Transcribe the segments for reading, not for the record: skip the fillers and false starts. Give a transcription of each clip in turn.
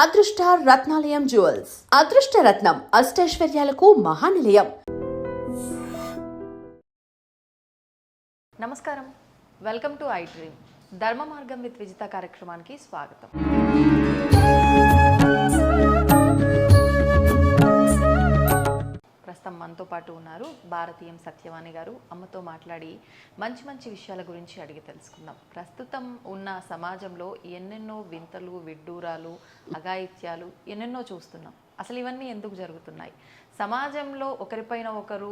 అదృష్ట రత్నాలయం జ్యువెల్స్ అదృష్ట రత్నం అష్టైశ్వర్యాలకు మహానిలయం. నమస్కారం, వెల్కమ్ టు ఐ డ్రీమ్. ధర్మ మార్గం విత్ విజిత కార్యక్రమానికి స్వాగతం. ప్రస్తుతం మనతో పాటు ఉన్నారు భారతీయం సత్యవాణి గారు. అమ్మతో మాట్లాడి మంచి మంచి విషయాల గురించి అడిగి తెలుసుకుందాం. ప్రస్తుతం ఉన్న సమాజంలో ఎన్నెన్నో వింతలు, విడ్డూరాలు, అఘాయిత్యాలు ఎన్నెన్నో చూస్తున్నాం. అసలు ఇవన్నీ ఎందుకు జరుగుతున్నాయి? సమాజంలో ఒకరిపైన ఒకరు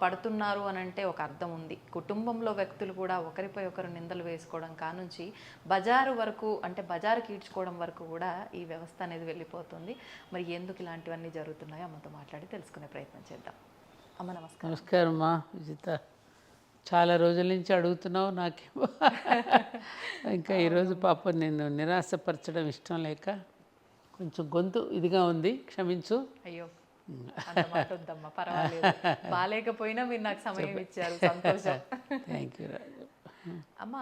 పడుతున్నారు అని అంటే ఒక అర్థం ఉంది. కుటుంబంలో వ్యక్తులు కూడా ఒకరిపై ఒకరు నిందలు వేసుకోవడం కానుంచి బజారు వరకు, అంటే బజారు కీడ్చుకోవడం వరకు కూడా ఈ వ్యవస్థ అనేది వెళ్ళిపోతుంది. మరి ఎందుకు ఇలాంటివన్నీ జరుగుతున్నాయో అమ్మతో మాట్లాడి తెలుసుకునే ప్రయత్నం చేద్దాం. అమ్మ నమస్కారం. నమస్కారం అమ్మా విజిత. చాలా రోజుల నుంచి అడుగుతున్నావు, నాకేమో ఇంకా ఈరోజు పాపం నేను నిరాశపరచడం ఇష్టం లేక కొంచెం గొంతు ఇదిగా ఉంది, క్షమించు. అయ్యో వద్దమ్మా, పర్వాలేదు. బాగాలేకపోయినా మీరు నాకు సమయం ఇచ్చారు, సంతోషం. థ్యాంక్ యూ రాజు. అమ్మ,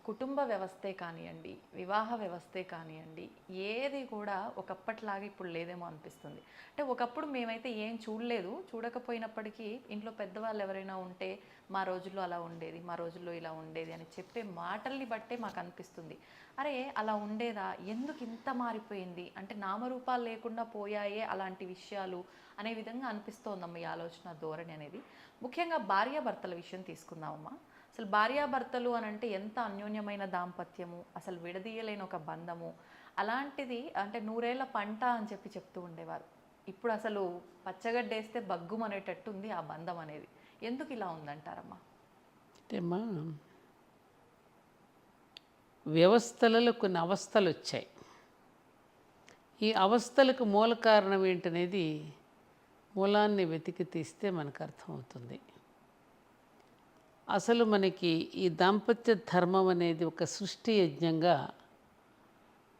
కుటుంబ వ్యవస్థే కానివ్వండి, వివాహ వ్యవస్థే కానివ్వండి, ఏది కూడా ఒకప్పటిలాగా ఇప్పుడు లేదేమో అనిపిస్తుంది. అంటే ఒకప్పుడు మేమైతే ఏం చూడలేదు, చూడకపోయినప్పటికీ ఇంట్లో పెద్దవాళ్ళు ఎవరైనా ఉంటే మా రోజుల్లో అలా ఉండేది, మా రోజుల్లో ఇలా ఉండేది అని చెప్పే మాటల్ని బట్టే మాకు అనిపిస్తుంది, అరే అలా ఉండేదా, ఎందుకు ఇంత మారిపోయింది, అంటే నామరూపాలు లేకుండా పోయాయే అలాంటి విషయాలు అనే విధంగా అనిపిస్తోందమ్మ ఈ ఆలోచన ధోరణి అనేది. ముఖ్యంగా భార్యాభర్తల విషయం తీసుకుందామమ్మా. అసలు భార్యాభర్తలు అని అంటే ఎంత అన్యోన్యమైన దాంపత్యము, అసలు విడదీయలేని ఒక బంధము. అలాంటిది అంటే 100 ఏళ్ల పంట అని చెప్తూ ఉండేవారు. ఇప్పుడు అసలు పచ్చగడ్డేస్తే బగ్గుమనేటట్టు ఉంది ఆ బంధం అనేది. ఎందుకు ఇలా ఉందంటారమ్మా? అంటే అమ్మా, వ్యవస్థలలో కొన్ని అవస్థలు వచ్చాయి. ఈ అవస్థలకు మూల కారణం ఏంటనేది మూలాన్ని వెతికి తీస్తే మనకు అర్థమవుతుంది. అసలు మనకి ఈ దాంపత్య ధర్మం అనేది ఒక సృష్టి యజ్ఞంగా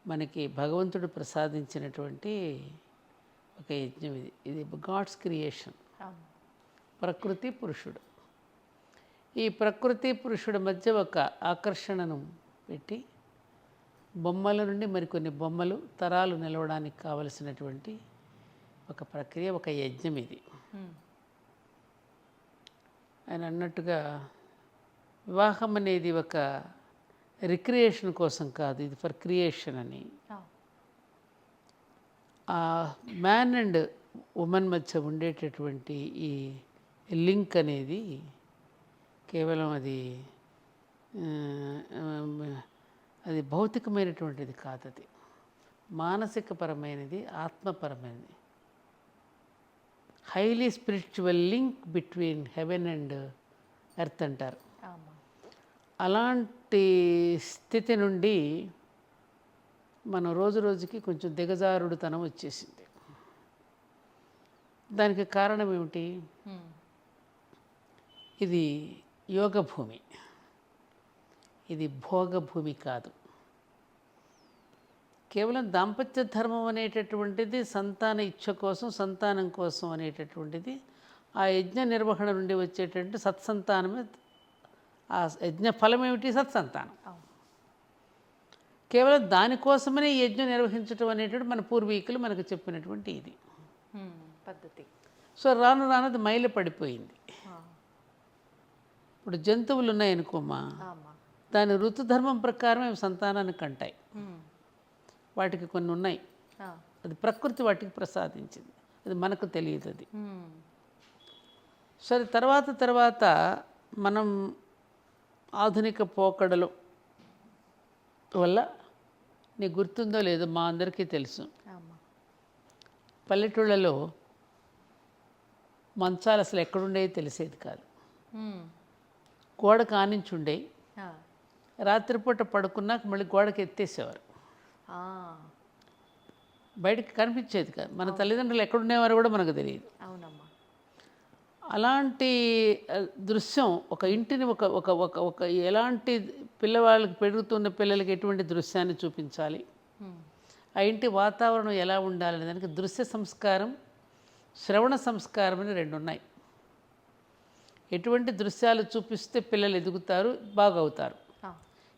మనకి భగవంతుడు ప్రసాదించినటువంటి ఒక యజ్ఞం. ఇది గాడ్స్ క్రియేషన్. ప్రకృతి పురుషుడు, ఈ ప్రకృతి పురుషుడి మధ్య ఒక ఆకర్షణను పెట్టి బొమ్మల నుండి మరికొన్ని బొమ్మలు తరాలు నిలవడానికి కావలసినటువంటి ఒక ప్రక్రియ, ఒక యజ్ఞం ఇది. ఆయన అన్నట్టుగా వివాహం అనేది ఒక రిక్రియేషన్ కోసం కాదు, ఇది ఫర్ క్రియేషన్ అని. ఆ మ్యాన్ అండ్ ఉమెన్ మధ్య ఉండేటటువంటి ఈ లింక్ అనేది కేవలం అది భౌతికమైనటువంటిది కాదు, అది మానసికపరమైనది, ఆత్మపరమైనది. Highly spiritual link between heaven and earth అంటారు. అలాంటి స్థితి నుండి మనం రోజు రోజుకి కొంచెం దిగజారుడుతనం వచ్చేసింది. దానికి కారణం ఏమిటి? ఇది యోగ భూమి, ఇది భోగభూమి కాదు. కేవలం దాంపత్య ధర్మం అనేటటువంటిది సంతాన ఇచ్ఛ కోసం, సంతానం కోసం అనేటటువంటిది. ఆ యజ్ఞ నిర్వహణ నుండి వచ్చేటటువంటి సత్సంతానమే. ఆ యజ్ఞ ఫలం ఏమిటి? సత్సంతానం. కేవలం దానికోసమనే ఈ యజ్ఞం నిర్వహించడం అనేటువంటి మన పూర్వీకులు మనకు చెప్పినటువంటి ఇది పద్ధతి. సో రాను రానది మైల పడిపోయింది. ఇప్పుడు జంతువులు ఉన్నాయనుకోమా, దాని ఋతుధర్మం ప్రకారం అవి సంతానాన్ని కంటాయి. వాటికి కొన్ని ఉన్నాయి, అది ప్రకృతి వాటికి ప్రసాదించింది, అది మనకు తెలియదు. అది సరే, తర్వాత మనం ఆధునిక పోకడలు వల్ల, నీకు గుర్తుందో లేదో, మా అందరికీ తెలుసు, పల్లెటూళ్ళలో మంచాలు అసలు ఎక్కడుండేవి తెలిసేది కాదు. గోడ కానించుండే, రాత్రిపూట పడుకున్నాక మళ్ళీ గోడకి ఎత్తేసేవారు, బయటకు కనిపించేది కాదు. మన తల్లిదండ్రులు ఎక్కడుండేవారు కూడా మనకు తెలియదు. అవునమ్మా. అలాంటి దృశ్యం ఒక ఇంటిని ఒక ఒక ఒక ఒక ఎలాంటి పిల్లవాళ్ళకి, పెరుగుతున్న పిల్లలకి ఎటువంటి దృశ్యాన్ని చూపించాలి, ఆ ఇంటి వాతావరణం ఎలా ఉండాలనే దానికి దృశ్య సంస్కారం, శ్రవణ సంస్కారం అని 2 ఉన్నాయి. ఎటువంటి దృశ్యాలు చూపిస్తే పిల్లలు ఎదుగుతారు, బాగవుతారు,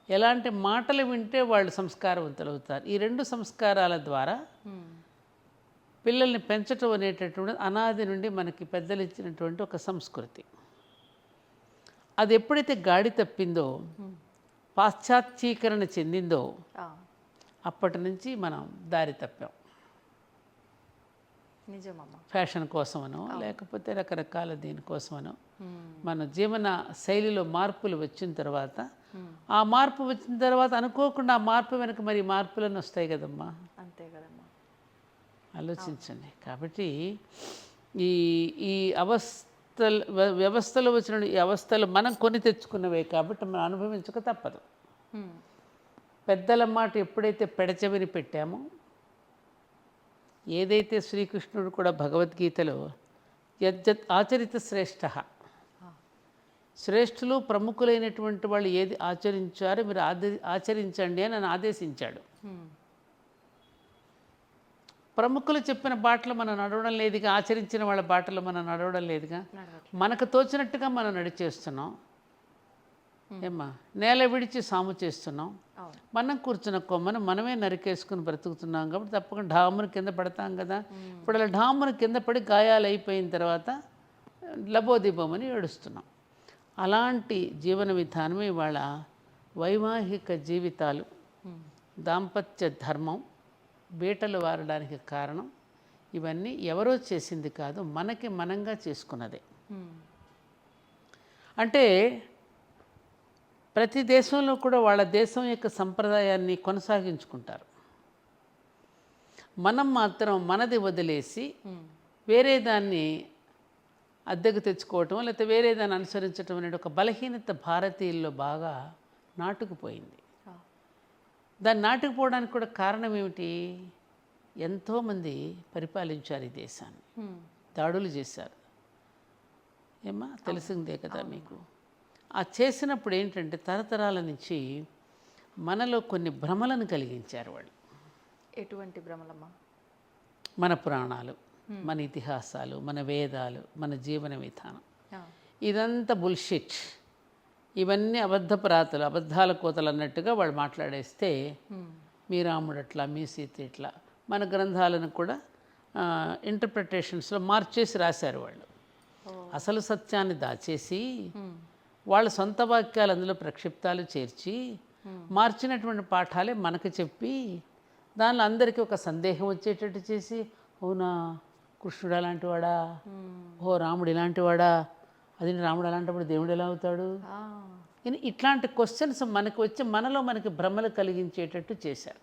ఎలాంటి మాటలు వింటే వాళ్ళు సంస్కారవంతులు అవుతారు. ఈ 2 సంస్కారాల ద్వారా పిల్లల్ని పెంచటం అనేటటువంటిది అనాది నుండి మనకి పెద్దలు ఇచ్చినటువంటి ఒక సంస్కృతి. అది ఎప్పుడైతే గాడి తప్పిందో, పాశ్చాత్యీకరణ చెందిందో, అప్పటి నుంచి మనం దారి తప్పాం. నిజమమ్మా. ఫ్యాషన్ కోసమనో లేకపోతే రకరకాల దీనికోసమనో మన జీవన శైలిలో మార్పులు వచ్చిన తర్వాత, ఆ మార్పు వచ్చిన తర్వాత అనుకోకుండా ఆ మార్పు వెనక మరి మార్పులను వస్తాయి కదమ్మా. అంతే కదమ్మా. ఆలోచించండి. కాబట్టి ఈ ఈ వ్యవస్థలో వచ్చిన ఈ అవస్థలు మనం కొని తెచ్చుకున్నవే కాబట్టి మనం అనుభవించక తప్పదు. పెద్దల మాట ఎప్పుడైతే పెడచెవిని పెట్టామో, ఏదైతే శ్రీకృష్ణుడు కూడా భగవద్గీతలో యజ్జత్ ఆచరిత శ్రేష్ఠ, శ్రేష్ఠులు ప్రముఖులైనటువంటి వాళ్ళు ఏది ఆచరించారో మీరు ఆచరించండి అని నన్ను ఆదేశించాడు. ప్రముఖులు చెప్పిన బాటలు మనం నడవడం లేదుగా, ఆచరించిన వాళ్ళ బాటలు మనం నడవడం లేదుగా, మనకు తోచినట్టుగా మనం నడిచేస్తున్నాం. ఏమ్మా, నేల విడిచి సాము చేస్తున్నాం. మనం కూర్చున్న కొమ్మను మనమే నరికేసుకుని బ్రతుకుతున్నాం కాబట్టి తప్పకుండా ఢామును కింద పడతాం కదా. ఇప్పుడు అలా ఢామును కింద పడి గాయాలు అయిపోయిన తర్వాత లబోదిబోమని ఏడుస్తున్నాం. అలాంటి జీవన విధానమే ఇవాళ వైవాహిక జీవితాలు, దాంపత్య ధర్మం బీటలు వారడానికి కారణం. ఇవన్నీ ఎవరో చేసింది కాదు, మనకి మనంగా చేసుకున్నదే. అంటే ప్రతి దేశంలో కూడా వాళ్ళ దేశం యొక్క సంప్రదాయాన్ని కొనసాగించుకుంటారు. మనం మాత్రం మనది వదిలేసి వేరే దాన్ని అద్దెకు తెచ్చుకోవటం లేకపోతే వేరే దాన్ని అనుసరించడం అనే ఒక బలహీనత భారతీయుల్లో బాగా నాటుకుపోయింది. దాన్ని నాటుకుపోవడానికి కూడా కారణం ఏమిటి? ఎంతోమంది పరిపాలించారు ఈ దేశాన్ని, దాడులు చేశారు. ఏమా తెలిసిందే కదా మీకు. ఆ చేసినప్పుడు ఏంటంటే తరతరాల నుంచి మనలో కొన్ని భ్రమలను కలిగించారు వాళ్ళు. ఎటువంటి భ్రమలమ్మా? మన పురాణాలు, మన ఇతిహాసాలు, మన వేదాలు, మన జీవన విధానం ఇదంతా బుల్షిట్. ఇవన్నీ అబద్ధపు రాతలు, అబద్ధాల కోతలు అన్నట్టుగా వాళ్ళు మాట్లాడేస్తే మీ రాముడు అట్లా, మీ సీత ఇట్లా, మన గ్రంథాలను కూడా ఇంటర్ప్రిటేషన్స్లో మార్చేసి రాశారు వాళ్ళు. అసలు సత్యాన్ని దాచేసి వాళ్ళ సొంత వాక్యాలు అందులో ప్రక్షిప్తాలు చేర్చి మార్చినటువంటి పాఠాలే మనకు చెప్పి దానిలో అందరికీ ఒక సందేహం వచ్చేటట్టు చేసి, అవునా కృష్ణుడు అలాంటి వాడా, ఓ రాముడు ఇలాంటి వాడా, అది రాముడు అలాంటప్పుడు దేవుడు ఎలా అవుతాడు, ఇట్లాంటి క్వశ్చన్స్ మనకు వచ్చి మనలో మనకి భ్రమలు కలిగించేటట్టు చేశారు.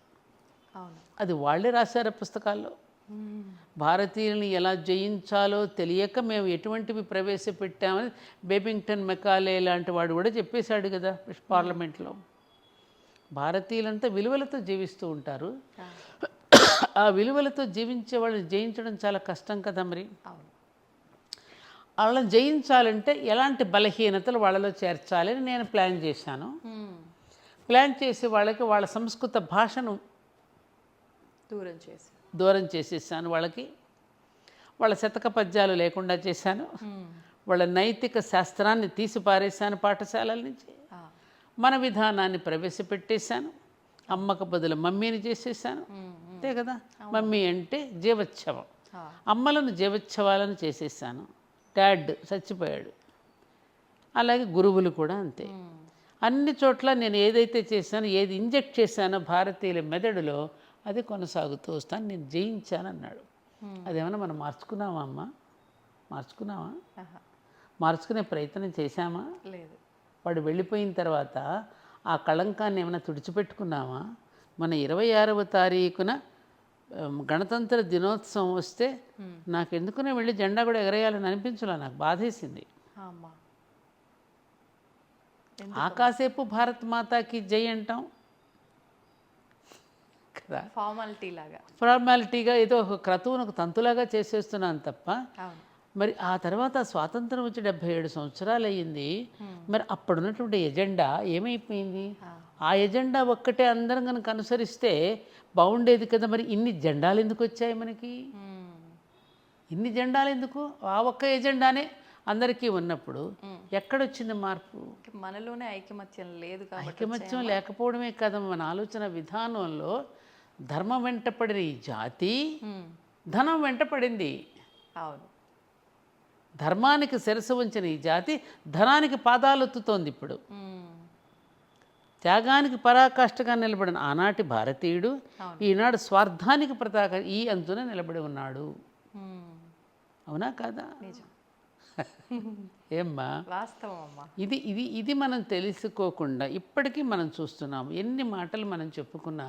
అది వాళ్ళే రాశారు పుస్తకాల్లో. భారతీయుల్ని ఎలా జయించాలో తెలియక మేము ఎటువంటివి ప్రవేశపెట్టామని బేబింగ్టన్ మెకాలే లాంటి వాడు కూడా చెప్పేశాడు కదా పార్లమెంట్లో. భారతీయులంతా విలువలతో జీవిస్తూ ఉంటారు. ఆ విలువలతో జీవించే వాళ్ళని జయించడం చాలా కష్టం కదా. మరి వాళ్ళని జయించాలంటే ఎలాంటి బలహీనతలు వాళ్ళలో చేర్చాలని నేను ప్లాన్ చేశాను. ప్లాన్ చేసి వాళ్ళకి వాళ్ళ సంస్కృత భాషను దూరం చేసేసాను. వాళ్ళకి వాళ్ళ శతక పద్యాలు లేకుండా చేశాను. వాళ్ళ నైతిక శాస్త్రాన్ని తీసి పారేశాను పాఠశాలల నుంచి. మన విధానాన్ని ప్రవేశపెట్టేశాను. అమ్మకు బదులు మమ్మీని చేసేసాను. అంతే కదా. మమ్మీ అంటే జీవోత్సవం, అమ్మలను జీవోత్సవాలను చేసేసాను. డాడ్ చచ్చిపోయాడు. అలాగే గురువులు కూడా అంతే. అన్ని చోట్ల నేను ఏదైతే చేశానో, ఏది ఇంజెక్ట్ చేశానో భారతీయుల మెదడులో అది కొనసాగుతూ వస్తాను. నేను జయించాను అన్నాడు. అదేమన్నా మనం మార్చుకున్నామా అమ్మ? మార్చుకున్నావా? మార్చుకునే ప్రయత్నం చేశామా? లేదు. వాడు వెళ్ళిపోయిన తర్వాత ఆ కళంకాన్ని ఏమైనా తుడిచిపెట్టుకున్నామా? మన 26వ తారీఖున గణతంత్ర దినోత్సవం వస్తే నాకు ఎందుకునే వెళ్ళి జెండా కూడా ఎగరేయాలని అనిపించలే. నాకు బాధేసింది. ఆకాసేపు భారత్ మాతాకి జై అంటాం కదా, ఫార్మాలిటీగా ఏదో ఒక క్రతువునకు తంతులాగా చేసేస్తున్నాను తప్ప. మరి ఆ తర్వాత స్వాతంత్రం వచ్చి 77 సంవత్సరాలు అయ్యింది. మరి అప్పుడున్నటువంటి ఎజెండా ఏమైపోయింది? ఆ ఎజెండా ఒక్కటే అందరం కనుక అనుసరిస్తే బాగుండేది కదా. మరి ఇన్ని జెండాలు ఎందుకు వచ్చాయి మనకి? ఇన్ని జెండాలు ఎందుకు? ఆ ఒక్క ఎజెండానే అందరికీ ఉన్నప్పుడు ఎక్కడొచ్చింది మార్పు? మనలోనే ఐకమత్యం లేదు కాబట్టి ఐకమత్యం లేకపోవడమే కదా, మన ఆలోచన విధానంలో ధర్మం వెంటపడిన ఈ జాతి ధనం వెంటపడింది. అవును. ధర్మానికి శిరస్సు ఉంచిన ఈ జాతి ధనానికి పాదాలొత్తుతోంది ఇప్పుడు. త్యాగానికి పరాకాష్ఠగా నిలబడిన ఆనాటి భారతీయుడు ఈనాడు స్వార్థానికి పతాక ఈ అంచున నిలబడి ఉన్నాడు. అవునా కాదా? ఏమ్మా వాస్తవం అమ్మా. ఇది ఇది ఇది మనం తెలుసుకోకుండా ఇప్పటికీ మనం చూస్తున్నాం. ఎన్ని మాటలు మనం చెప్పుకున్నా,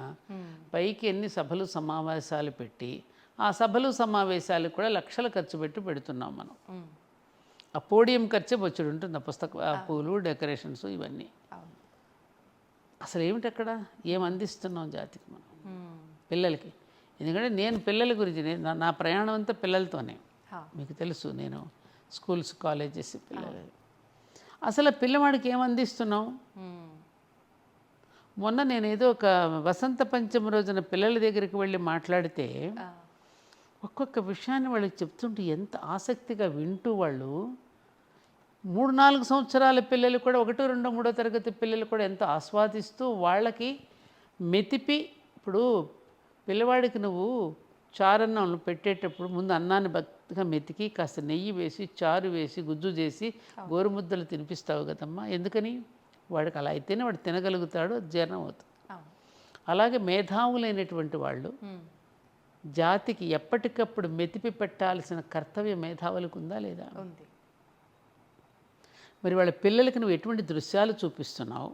పైకి ఎన్ని సభలు సమావేశాలు పెట్టి, ఆ సభలు సమావేశాలు కూడా లక్షలు ఖర్చు పెట్టి పెడుతున్నాం మనం. ఆ పోడియం ఖర్చే బొచ్చుడు ఉంటుంది, ఆ పుస్తక పూలు డెకరేషన్స్ ఇవన్నీ. అసలు ఏమిటి అక్కడ ఏం అందిస్తున్నాం జాతికి మనం, పిల్లలకి? ఎందుకంటే నేను పిల్లల గురించి నా ప్రయాణం అంతా పిల్లలతోనే. మీకు తెలుసు, నేను స్కూల్స్ కాలేజెస్ పిల్లలు. అసలు పిల్లవాడికి ఏం అందిస్తున్నాం? మొన్న నేను ఏదో ఒక వసంత పంచమి రోజున పిల్లల దగ్గరికి వెళ్ళి మాట్లాడితే ఒక్కొక్క విషయాన్ని వాళ్ళకి చెప్తుంటే ఎంత ఆసక్తిగా వింటూ, వాళ్ళు 3-4 సంవత్సరాల పిల్లలు కూడా 1, 2, 3వ తరగతి పిల్లలు కూడా ఎంత ఆస్వాదిస్తూ వాళ్ళకి మెతిపి. ఇప్పుడు పిల్లవాడికి నువ్వు చారన్నం పెట్టేటప్పుడు ముందు అన్నాన్ని భక్తిగా మెతికి కాస్త నెయ్యి వేసి చారు వేసి గుజ్జు చేసి గోరుముద్దలు తినిపిస్తావు కదమ్మా. ఎందుకని? వాడికి అలా అయితేనే వాడు తినగలుగుతాడు, జీర్ణం అవుతుంది. అలాగే మేధావులైనటువంటి వాళ్ళు జాతికి ఎప్పటికప్పుడు మెతిపి పెట్టాల్సిన కర్తవ్యం మేధావులకు ఉందా లేదా? మరి వాళ్ళ పిల్లలకి నువ్వు ఎటువంటి దృశ్యాలు చూపిస్తున్నావు,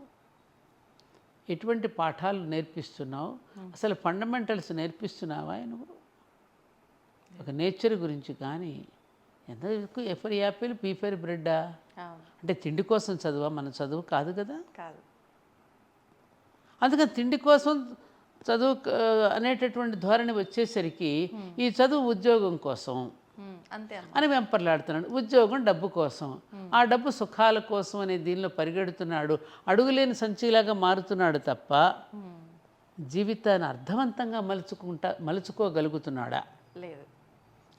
ఎటువంటి పాఠాలు నేర్పిస్తున్నావు, అసలు ఫండమెంటల్స్ నేర్పిస్తున్నావా నువ్వు? ఒక నేచర్ గురించి కానీ ఎంత ఎఫర్ యాపిల్ పీఫర్ బ్రెడ్డా అంటే తిండి కోసం చదువా? మన చదువు కాదు కదా. అందుకని తిండి కోసం చదువు అనేటటువంటి ధోరణి వచ్చేసరికి ఈ చదువు ఉద్యోగం కోసం అని వెంపర్లాడుతున్నాడు. ఉద్యోగం డబ్బు కోసం, ఆ డబ్బు సుఖాల కోసం అనే దీనిలో పరిగెడుతున్నాడు. అడుగులేని సంచిలాగా మారుతున్నాడు తప్ప జీవితాన్ని అర్థవంతంగా మలుచుకోగలుగుతున్నాడా? లేదు.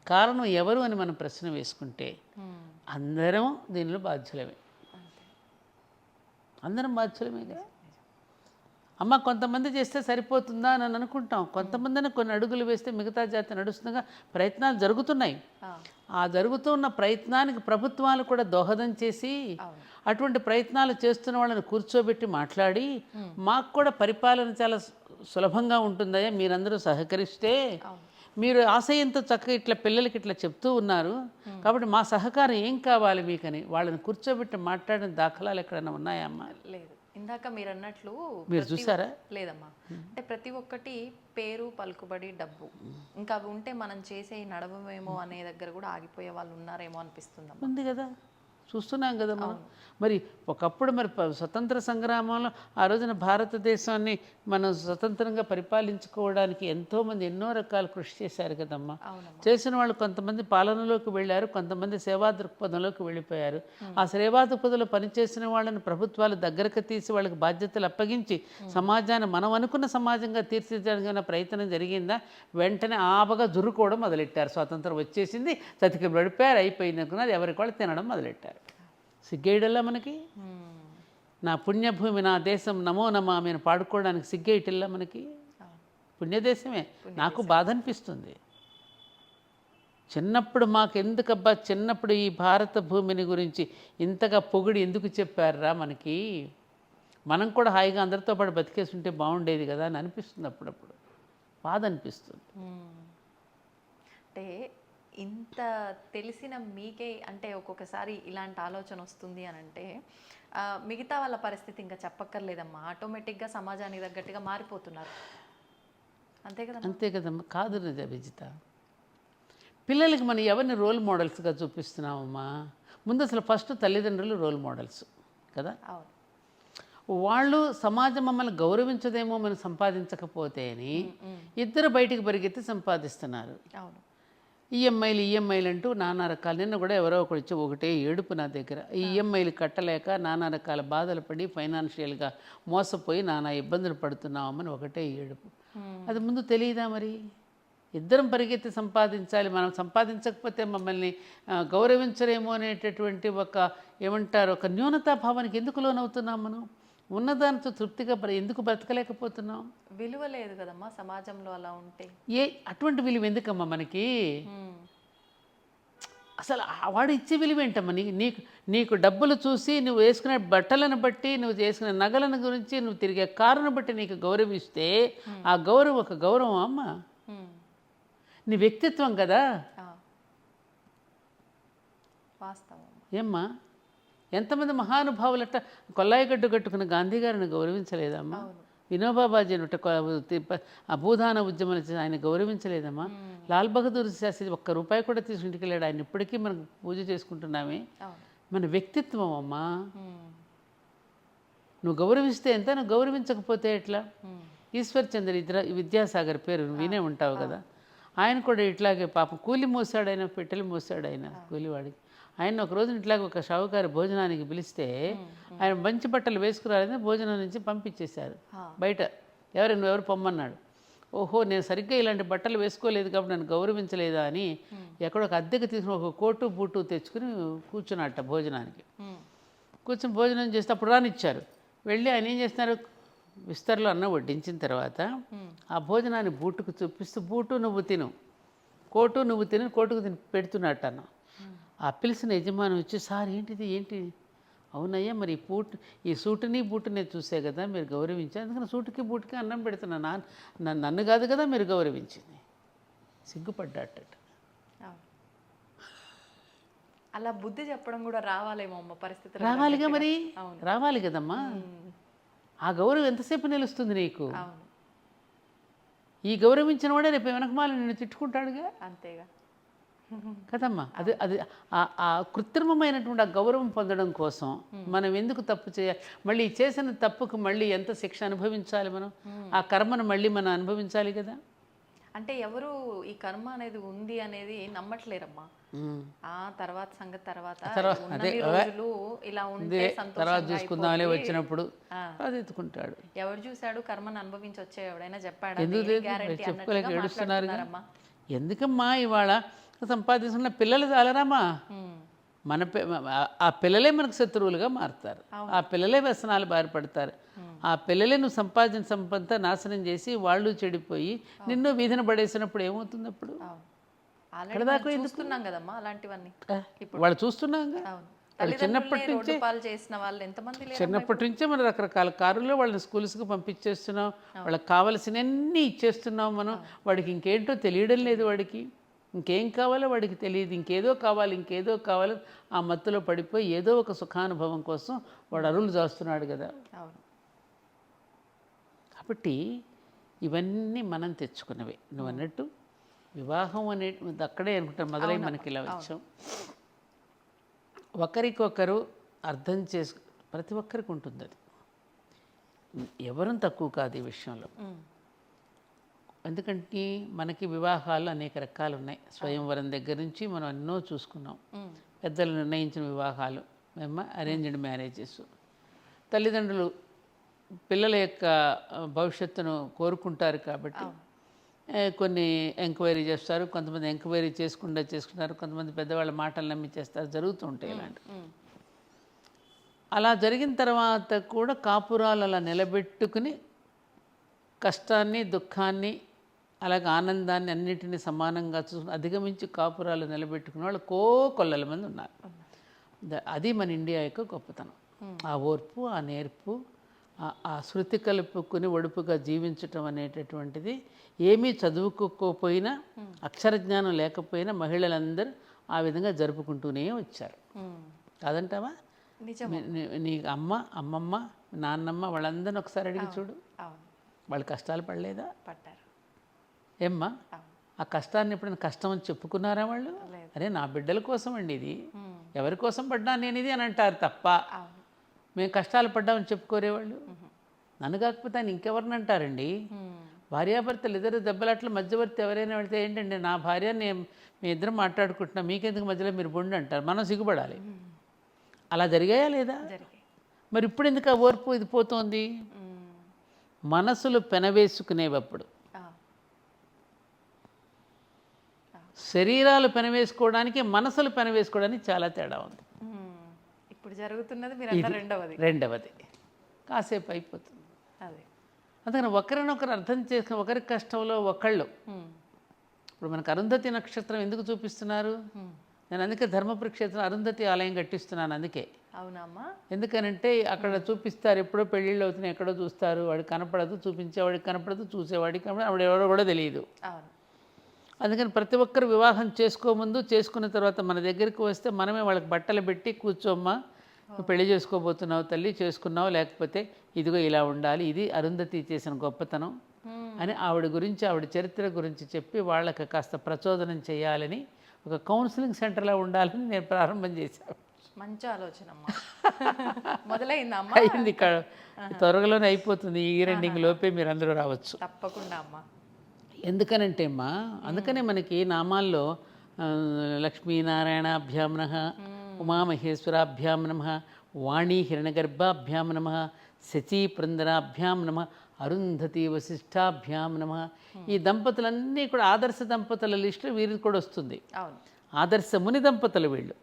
కారణం ఎవరు అని మనం ప్రశ్న వేసుకుంటే అందరం దీనిలో బాధ్యులమే. అందరం బాధ్యులమే కదా. అమ్మ కొంతమంది చేస్తే సరిపోతుందా అని అనుకుంటాం. కొంతమందిని కొన్ని అడుగులు వేస్తే మిగతా జాతి నడుస్తుండగా ప్రయత్నాలు జరుగుతున్నాయి. ఆ జరుగుతున్న ప్రయత్నానికి ప్రభుత్వాలు కూడా దోహదం చేసి అటువంటి ప్రయత్నాలు చేస్తున్న వాళ్ళని కూర్చోబెట్టి మాట్లాడి, మాకు కూడా పరిపాలన చాలా సులభంగా ఉంటుందయ్యా మీరందరూ సహకరిస్తే, మీరు ఆశయంతో చక్కగా ఇట్లా పిల్లలకి ఇట్లా చెప్తూ ఉన్నారు కాబట్టి మా సహకారం ఏం కావాలి మీకని వాళ్ళని కూర్చోబెట్టి మాట్లాడిన దాఖలాలు ఎక్కడైనా ఉన్నాయా అమ్మా? లేదు. ఇందాక మీరు అన్నట్లు మీరు చూసారా? లేదమ్మా. అంటే ప్రతి ఒక్కటి పేరు, పలుకుబడి, డబ్బు, ఇంకా అవి ఉంటే మనం చేసే నడవమేమో అనే దగ్గర కూడా ఆగిపోయే వాళ్ళు ఉన్నారేమో అనిపిస్తుంది. ఉంది కదా, చూస్తున్నాం కదా మనం. మరి ఒకప్పుడు మరి స్వతంత్ర సంగ్రామంలో ఆ రోజున భారతదేశాన్ని మనం స్వతంత్రంగా పరిపాలించుకోవడానికి ఎంతోమంది ఎన్నో రకాల కృషి చేశారు కదమ్మా. చేసిన వాళ్ళు కొంతమంది పాలనలోకి వెళ్ళారు, కొంతమంది సేవా దృక్పథంలోకి వెళ్ళిపోయారు. ఆ సేవా దృక్పథంలో పనిచేసిన వాళ్ళని ప్రభుత్వాలు దగ్గరకు తీసి వాళ్ళకి బాధ్యతలు అప్పగించి సమాజాన్ని మనం అనుకున్న సమాజంగా తీర్చిదిద్దడానికి ప్రయత్నం జరిగిందా? వెంటనే ఆపగా జురుకోవడం మొదలెట్టారు. స్వాతంత్రం వచ్చేసింది, చతికి పడిపోయారు, అయిపోయింది అనుకున్నారు, ఎవరికి వాళ్ళు తినడం మొదలెట్టారు. సిగ్గేయడల్లా మనకి? నా పుణ్యభూమి నా దేశం నమో నమామి అని పాడుకోవడానికి సిగ్గేయటల్లా మనకి? పుణ్యదేశమే. నాకు బాధ అనిపిస్తుంది. చిన్నప్పుడు మాకు ఎందుకబ్బా చిన్నప్పుడు ఈ భారత భూమిని గురించి ఇంతగా పొగిడి ఎందుకు చెప్పారా మనకి? మనం కూడా హాయిగా అందరితో పాటు బతికేసి ఉంటే బాగుండేది కదా అని అనిపిస్తుంది. అప్పుడప్పుడు బాధ అనిపిస్తుంది. అంటే ఇంత తెలిసిన మీకే అంటే ఒక్కొక్కసారి ఇలాంటి ఆలోచన వస్తుంది అని అంటే మిగతా వాళ్ళ పరిస్థితి ఇంకా చెప్పక్కర్లేదమ్మా. ఆటోమేటిక్గా సమాజానికి తగ్గట్టుగా మారిపోతున్నారు. అంతే కదా? అంతే కదమ్మా. కాదు విజిత, పిల్లలకి మనం ఎవరిని రోల్ మోడల్స్గా చూపిస్తున్నామమ్మా? ముందు అసలు ఫస్ట్ తల్లిదండ్రులు రోల్ మోడల్స్ కదా. వాళ్ళు సమాజం మమ్మల్ని గౌరవించదేమో మనం సంపాదించకపోతే అని ఇద్దరు బయటికి పరిగెత్తి సంపాదిస్తున్నారు. ఈఎంఐలు అంటూ నానా రకాలు. నిన్న కూడా ఎవరో ఒకరు వచ్చి ఒకటే ఏడుపు నా దగ్గర. ఈ ఈఎంఐలు కట్టలేక నానా రకాల బాధలు పడి ఫైనాన్షియల్గా మోసపోయి నానా ఇబ్బందులు పడుతున్నామని ఒకటే ఏడుపు. అది ముందు తెలియదా మరి? ఇద్దరం పరిగెత్తి సంపాదించాలి, మనం సంపాదించకపోతే మమ్మల్ని గౌరవించరేమో అనేటటువంటి ఒక ఏమంటారు ఒక న్యూనతాభావానికి ఎందుకు లోనవుతున్నాం మనం? ఉన్నదానితో తృప్తిగా ఎందుకు బ్రతకలేకపోతున్నాం? విలువ లేదు కదమ్మా సమాజంలో అలా ఉంటే. అటువంటి విలువ ఎందుకమ్మా మనకి? అసలు వాడు ఇచ్చే విలువ ఏంటమ్మా? నీకు నీకు డబ్బులు చూసి నువ్వు వేసుకునే బట్టలను బట్టి, నువ్వు చేసుకునే నగలను గురించి, నువ్వు తిరిగే కారును బట్టి నీకు గౌరవిస్తే ఆ గౌరవం ఒక గౌరవం అమ్మా? నీ వ్యక్తిత్వం కదా. వాస్తవం. ఏమ్మా, ఎంతమంది మహానుభావులట కొల్లాయిగడ్డు కట్టుకున్న గాంధీ గారిని గౌరవించలేదమ్మా? వినోబాబాజీ అని ఆ భూదాన ఉద్యమం ఆయన గౌరవించలేదమ్మా? లాల్ బహదూర్ శాస్త్రి ₹1 కూడా తీసుకుని ఇంటికి వెళ్ళాడు. ఆయన ఇప్పటికీ మనకు పూజ చేసుకుంటున్నామే. మన వ్యక్తిత్వం అమ్మా. నువ్వు గౌరవిస్తే ఎంత, నువ్వు గౌరవించకపోతే ఎట్లా? ఈశ్వర్ చంద్ర విద్యాసాగర్ పేరు వినే ఉంటావు కదా. ఆయన కూడా ఇట్లాగే పాపం కూలి మోసాడు, ఆయన పెట్టెలు మోసాడు. ఆయన కూలివాడికి ఆయన ఒక రోజున ఇట్లాగ ఒక షావుకారు భోజనానికి పిలిస్తే ఆయన మంచి బట్టలు వేసుకురాలని భోజనం నుంచి పంపించేశారు బయట. ఎవరు పొమ్మన్నాడు. ఓహో, నేను సరిగ్గా ఇలాంటి బట్టలు వేసుకోలేదు కాబట్టి నన్ను గౌరవించలేదా అని ఎక్కడో ఒక అద్దెకు తీసుకుని ఒక కోటు బూటు తెచ్చుకుని కూర్చున్నట్ట భోజనానికి. కూర్చొని భోజనం చేస్తే అప్పుడు రానిచ్చారు. వెళ్ళి ఆయన ఏం చేస్తున్నారు, విస్తరలో అన్నం వడ్డించిన తర్వాత ఆ భోజనాన్ని బూటుకు చూపిస్తూ, బూటు నువ్వు తిను, కోటు నువ్వు తిను, కోటుకు తిని పెడుతున్నట్టు అన్న. ఆ పిలిచిన యజమాని వచ్చి, సార్ ఏంటిది ఏంటి? అవునయ్యా, మరి ఈ సూటుని బూటుని చూసే కదా మీరు గౌరవించారు, అందుకని సూటుకి బూటుకి అన్నం పెడుతున్నా, నన్ను కాదు కదా మీరు గౌరవించింది. సిగ్గుపడ్డాట. అలా బుద్ధి చెప్పడం కూడా రావాలేమో అమ్మ, పరిస్థితి రావాలిగా, మరి రావాలి కదమ్మా. ఆ గౌరవం ఎంతసేపు నిలుస్తుంది నీకు? ఈ గౌరవించిన వాడే రేపు వెనకమాల నిన్ను తిట్టుకుంటాడుగా. అంతేగా కదమ్మా. అది ఆ కృత్రిమమైనటువంటి ఆ గౌరవం పొందడం కోసం మనం ఎందుకు తప్పు చేయాలి? మళ్ళీ చేసిన తప్పుకు మళ్ళీ ఎంత శిక్ష అనుభవించాలి మనం? ఆ కర్మను మళ్ళీ మనం అనుభవించాలి కదా. అంటే ఎవరు ఈ కర్మ అనేది ఉంది అనేది నమ్మట్లేరమ్మా. ఆ తర్వాత సంగతి తర్వాత ఇలా ఉంటే తర్వాత చూసుకుందాంలే, వచ్చినప్పుడు అది ఎత్తుకుంటాడు. ఎవరు చూశాడు కర్మను అనుభవించి వచ్చే ఎవడైనా చెప్పాడు? చెప్పుకోలేక ఏడుస్తున్నారు. ఎందుకమ్మా ఇవాళ సంపాదించుకున్న పిల్లలు చాలరామా? ఆ పిల్లలే మనకు శత్రువులుగా మారుతారు. ఆ పిల్లలే వ్యసనాలు బారిపడతారు. ఆ పిల్లలే నువ్వు సంపాదించిన సంపద నాశనం చేసి వాళ్ళు చెడిపోయి నిన్ను వీధిన పడేసినప్పుడు ఏమవుతుంది? అప్పుడు చూస్తున్నాం కదమ్మా అలాంటివన్నీ. వాళ్ళు చూస్తున్నాం. చిన్నప్పటి నుంచే మనం రకరకాల కారుల్లో వాళ్ళని స్కూల్స్కి పంపించేస్తున్నాం. వాళ్ళకి కావాల్సినవన్నీ ఇచ్చేస్తున్నాం మనం. వాడికి ఇంకేంటో తెలియడం లేదు. వాడికి ఇంకేం కావాలో వాడికి తెలియదు. ఇంకేదో కావాలి ఆ మత్తులో పడిపోయి ఏదో ఒక సుఖానుభవం కోసం వాడు అరువులు చేస్తున్నాడు కదా. కాబట్టి ఇవన్నీ మనం తెచ్చుకున్నవే. నువ్వు అన్నట్టు వివాహం అనే అక్కడే అనుకుంటాం మొదలై మనకి ఇలా వచ్చాం. ఒకరికొకరు అర్థం ప్రతి ఒక్కరికి ఉంటుంది. అది ఎవరూ తక్కువ కాదు ఈ విషయంలో. ఎందుకంటే మనకి వివాహాలు అనేక రకాలు ఉన్నాయి. స్వయంవరం దగ్గర నుంచి మనం ఎన్నో చూసుకున్నాం. పెద్దలు నిర్ణయించిన వివాహాలు, అరేంజ్డ్ మ్యారేజెస్. తల్లిదండ్రులు పిల్లల యొక్క భవిష్యత్తును కోరుకుంటారు కాబట్టి కొన్ని ఎంక్వైరీ చేస్తారు. కొంతమంది ఎంక్వైరీ చేసుకుంటారు. కొంతమంది పెద్దవాళ్ళ మాటలు నమ్మి చేస్తారు. జరుగుతూ ఉంటాయి ఇలాంటివి. అలా జరిగిన తర్వాత కూడా కాపురాలు అలా నిలబెట్టుకుని కష్టాన్ని, దుఃఖాన్ని, అలాగే ఆనందాన్ని అన్నిటినీ సమానంగా చూసుకుని అధిగమించి కాపురాలు నిలబెట్టుకునే వాళ్ళు కొల్లల మంది ఉన్నారు. అది మన ఇండియా యొక్క గొప్పతనం. ఆ ఓర్పు, ఆ నేర్పు, ఆ శృతి కలుపుకుని ఒడుపుగా జీవించటం అనేటటువంటిది ఏమీ చదువుకోకపోయినా, అక్షరజ్ఞానం లేకపోయినా మహిళలందరూ ఆ విధంగా జరుపుకుంటూనే వచ్చారు. కాదంటావా? నీ అమ్మమ్మ, నాన్నమ్మ వాళ్ళందరినీ ఒకసారి అడిగి చూడు. వాళ్ళు కష్టాలు పడలేదా? పడ్డారు. ఏమ్మా, ఆ కష్టాన్ని ఎప్పుడైనా కష్టం అని చెప్పుకున్నారా వాళ్ళు? అరే నా బిడ్డల కోసం అండి ఇది, ఎవరి కోసం పడ్డా నేను ఇది అని అంటారు తప్ప మేము కష్టాలు పడ్డామని చెప్పుకోరేవాళ్ళు. నన్ను కాకపోతే ఆయన ఇంకెవరిని అంటారండి? భార్యాభర్తలు ఇద్దరు దెబ్బలాట్లు మధ్యవర్తి ఎవరైనా పెడితే ఏంటండి నా భార్య మీ ఇద్దరం మాట్లాడుకుంటున్నాం, మీకెందుకు మధ్యలో మీరు బొండు అంటారు. మనం సిగ్గుపడాలి. అలా జరిగాయా లేదా? మరి ఇప్పుడు ఎందుకు ఆ ఓర్పు ఇది పోతోంది? మనసులు పెనవేసుకునేటప్పుడు శరీరాలు పెనవేసుకోవడానికి మనసులు పెనవేసుకోవడానికి చాలా తేడా ఉంది. ఇప్పుడు జరుగుతున్నది మీరు అన్న రెండవది కాసేపు అయిపోతుంది. అదే అందుకని ఒకరినొకరు అర్థం చేసుకుని ఒకరి కష్టంలో ఒకళ్ళు. ఇప్పుడు మనకు అరుంధతి నక్షత్రం ఎందుకు చూపిస్తున్నారు? నేను అందుకే ధర్మపురి క్షేత్రం అరుంధతి ఆలయం కట్టిస్తున్నాను. అందుకే. అవునమ్మా. ఎందుకనంటే అక్కడ చూపిస్తారు, ఎప్పుడో పెళ్ళిళ్ళు అవుతున్నాయి, ఎక్కడో చూస్తారు, వాడికి కనపడదు, చూపించేవాడికి కనపడదు, చూసేవాడికి కనపడదు, ఆవిడ ఎవరో కూడా తెలియదు. అందుకని ప్రతి ఒక్కరు వివాహం చేసుకోముందు, చేసుకున్న తర్వాత మన దగ్గరికి వస్తే మనమే వాళ్ళకి బట్టలు పెట్టి కూర్చోమ్మా, నువ్వు పెళ్లి చేసుకోబోతున్నావు తల్లి, చేసుకున్నావు, లేకపోతే ఇదిగో ఇలా ఉండాలి, ఇది అరుంధతి చేసిన గొప్పతనం అని ఆవిడ గురించి, ఆవిడ చరిత్ర గురించి చెప్పి వాళ్ళకి కాస్త ప్రచోదనం చేయాలని ఒక కౌన్సిలింగ్ సెంటర్లో ఉండాలని నేను ప్రారంభం చేశాను. మంచి ఆలోచన మొదలైందమ్మా. అయింది, ఇక్కడ త్వరలోనే అయిపోతుంది. ఈ రెండింగ్ లోపే మీరు అందరూ రావచ్చు. తప్పకుండా అమ్మా. ఎందుకనంటే అమ్మా, అందుకనే మనకి నామాల్లో లక్ష్మీనారాయణాభ్యాం నమః, ఉమామహేశ్వరాభ్యాం నమః, వాణీ హిరణ్యగర్భాభ్యాం నమః, శచీపురంధరాభ్యాం నమః, అరుంధతి వశిష్ఠాభ్యాం నమః. ఈ దంపతులన్నీ కూడా ఆదర్శ దంపతుల లిస్టులో వీరికి కూడా వస్తుంది. ఆదర్శ ముని దంపతులు వీళ్ళు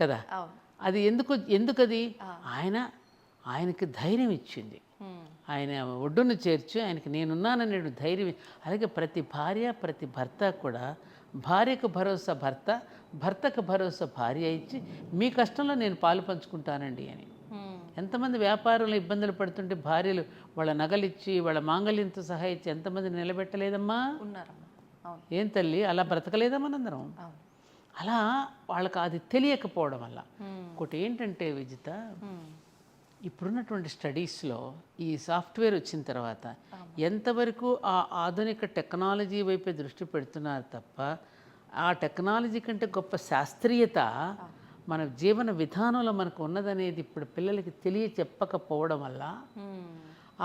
కదా. అది ఎందుకది ఆయనకి ధైర్యం ఇచ్చింది. ఆయన ఒడ్డును చేర్చి ఆయనకి నేనున్నాననే ధైర్యం. అలాగే ప్రతి భార్య, ప్రతి భర్త కూడా భార్యకు భరోసా భర్త, భర్తకు భరోసా భార్య ఇచ్చి మీ కష్టంలో నేను పాలు పంచుకుంటానండి అని. ఎంతమంది వ్యాపారంలో ఇబ్బందులు పడుతుంటే భార్యలు వాళ్ళ నగలిచ్చి, వాళ్ళ మాంగళ్యంతో సహా ఇచ్చి ఎంతమంది నిలబెట్టలేదమ్మా? ఏం తల్లి, అలా బ్రతకలేదా మనందరం? అలా వాళ్ళకి అది తెలియకపోవడం వల్ల. ఇంకోటి ఏంటంటే విజిత, ఇప్పుడున్నటువంటి స్టడీస్లో ఈ సాఫ్ట్వేర్ వచ్చిన తర్వాత ఎంతవరకు ఆ ఆధునిక టెక్నాలజీ వైపే దృష్టి పెడుతున్నారు తప్ప ఆ టెక్నాలజీ కంటే గొప్ప శాస్త్రీయత మన జీవన విధానంలో మనకు ఉన్నదనేది ఇప్పుడు పిల్లలకి చెప్పకపోవడం వల్ల,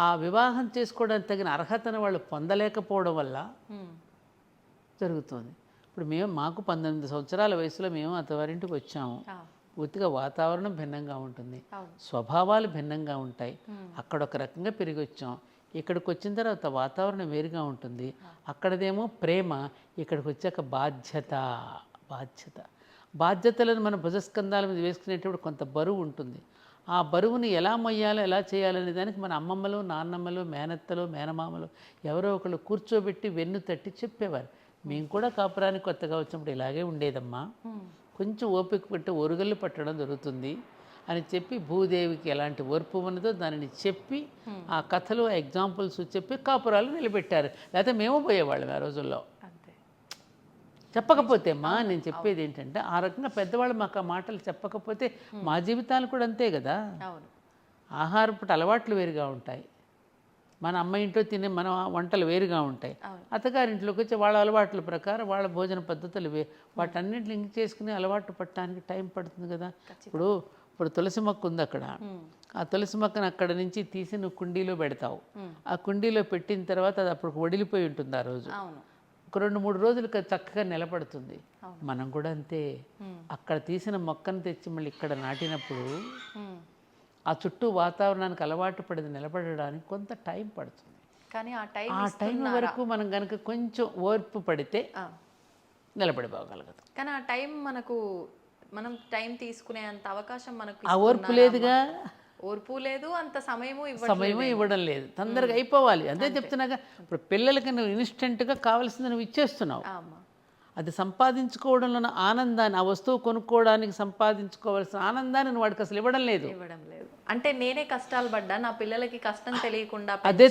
ఆ వివాహం చేసుకోవడానికి తగిన అర్హతను వాళ్ళు పొందలేకపోవడం వల్ల జరుగుతుంది. ఇప్పుడు మాకు 19 సంవత్సరాల వయసులో మేము అత్తవారింటికి వచ్చాము. పూర్తిగా వాతావరణం భిన్నంగా ఉంటుంది, స్వభావాలు భిన్నంగా ఉంటాయి. అక్కడ ఒక రకంగా పెరిగి వచ్చాం, ఇక్కడికి వచ్చిన తర్వాత వాతావరణం వేరుగా ఉంటుంది. అక్కడదేమో ప్రేమ, ఇక్కడికి వచ్చాక బాధ్యతలను మన భుజస్కంధాల మీద వేసుకునేటప్పుడు కొంత బరువు ఉంటుంది. ఆ బరువుని ఎలా మొయ్యాలో, ఎలా చేయాలనే దానికి మన అమ్మమ్మలు, నాన్నమ్మలు, మేనత్తలు, మేనమామలు ఎవరో ఒకళ్ళు కూర్చోబెట్టి వెన్ను తట్టి చెప్పేవారు. మేము కూడా కాపురానికి కొత్తగా వచ్చినప్పుడు ఇలాగే ఉండేదమ్మా, కొంచెం ఓపిక పెట్టి ఒరుగల్లు పట్టడం జరుగుతుంది అని చెప్పి, భూదేవికి ఎలాంటి ఓర్పు ఉన్నదో దానిని చెప్పి, ఆ కథలు, ఎగ్జాంపుల్స్ చెప్పి కాపురాలు నిలబెట్టారు. లేకపోతే మేము పోయేవాళ్ళం ఆ రోజుల్లో. చెప్పకపోతే నేను చెప్పేది ఏంటంటే, ఆ రకంగా పెద్దవాళ్ళు మాకు ఆ మాటలు చెప్పకపోతే మా జీవితాలు కూడా అంతే కదా. ఆహారపు అలవాట్లు వేరుగా ఉంటాయి, మన అమ్మ ఇంట్లో తినే మన వంటలు వేరుగా ఉంటాయి. అత్తగారింట్లోకి వచ్చి వాళ్ళ అలవాట్ల ప్రకారం వాళ్ళ భోజన పద్ధతులు వాటన్నింటిని లింక్ చేసుకుని అలవాటు పట్టడానికి టైం పడుతుంది కదా. ఇప్పుడు తులసి మొక్క ఉంది అక్కడ, ఆ తులసి మొక్కను అక్కడ నుంచి తీసి నువ్వు కుండీలో పెడతావు. ఆ కుండీలో పెట్టిన తర్వాత అది అప్పుడు వడిలిపోయి ఉంటుంది. ఆ రోజు ఒక 2-3 రోజులకు చక్కగా నిలబడుతుంది. మనం కూడా అంతే, అక్కడ తీసిన మొక్కను తెచ్చి మళ్ళీ ఇక్కడ నాటినప్పుడు ఆ చుట్టూ వాతావరణానికి అలవాటు పడింది నిలబడడానికి కొంత టైం పడుతుంది. కానీ ఆ టైం వరకు మనం కనుక కొంచెం ఓర్పు పడితే నిలబడిపోగలగదు. కానీ ఆ టైం మనం టైం తీసుకునే అంత అవకాశం మనకు ఆ ఓర్పు లేదుగా, ఓర్పు లేదు, అంత సమయము ఇవ్వడం లేదు. తొందరగా అయిపోవాలి, అదే చెప్తున్నాగా. ఇప్పుడు పిల్లలకి నువ్వు ఇన్స్టెంట్గా కావాల్సింది నువ్వు ఇచ్చేస్తున్నావు. అది సంపాదించుకోవడంలో ఆనందాన్ని, ఆ వస్తువు కొనుక్కోవడానికి సంపాదించుకోవాల్సిన ఆనందాన్ని నువ్వు వాడికి అసలు ఇవ్వడం లేదు. అంటే నేనే కష్టాలు పడ్డా, నా పిల్లలకి కష్టం తెలియకుండా అదే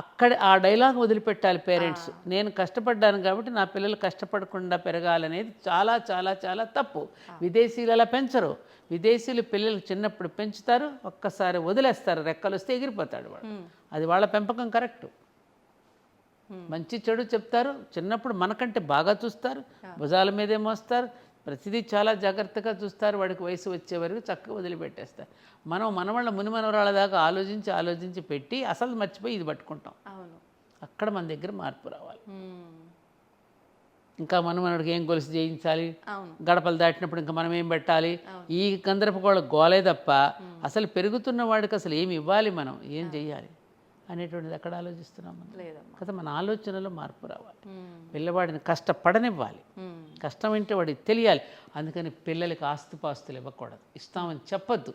అక్కడ ఆ డైలాగ్ వదిలిపెట్టాలి పేరెంట్స్. నేను కష్టపడ్డాను కాబట్టి నా పిల్లలు కష్టపడకుండా పెరగాలనేది చాలా చాలా చాలా తప్పు. విదేశీయులు అలా పెంచరు. విదేశీయులు పిల్లలు చిన్నప్పుడు పెంచుతారు, ఒక్కసారి వదిలేస్తారు, రెక్కలు వస్తే ఎగిరిపోతాడు వాడు. అది వాళ్ళ పెంపకం కరెక్టు. మంచి చెడు చెప్తారు, చిన్నప్పుడు మనకంటే బాగా చూస్తారు, భుజాల మీదే మోస్తారు, ప్రతిదీ చాలా జాగ్రత్తగా చూస్తారు. వాడికి వయసు వచ్చే వరకు చక్కగా వదిలిపెట్టేస్తారు. మనవాళ్ళ మునిమనవరాళ్ళ దాకా ఆలోచించి పెట్టి అసలు మర్చిపోయి ఇది పట్టుకుంటాం. అక్కడ మన దగ్గర మార్పు రావాలి. ఇంకా మనవాడికి ఏం గొలుసు చేయించాలి, గడపలు దాటినప్పుడు ఇంకా మనం ఏం పెట్టాలి, ఈ గందరపు గోళ గోలే తప్ప అసలు పెరుగుతున్న వాడికి అసలు ఏమి ఇవ్వాలి, మనం ఏం చెయ్యాలి, అనేటువంటిది ఎక్కడ ఆలోచిస్తున్నాం మనం లేదమ్మా. కదా. మన ఆలోచనలో మార్పు రావాలి, పిల్లవాడిని కష్టపడనివ్వాలి, కష్టం అంటే వాడికి తెలియాలి. అందుకని పిల్లలకి ఆస్తిపాస్తులు ఇవ్వకూడదు, ఇస్తామని చెప్పొద్దు.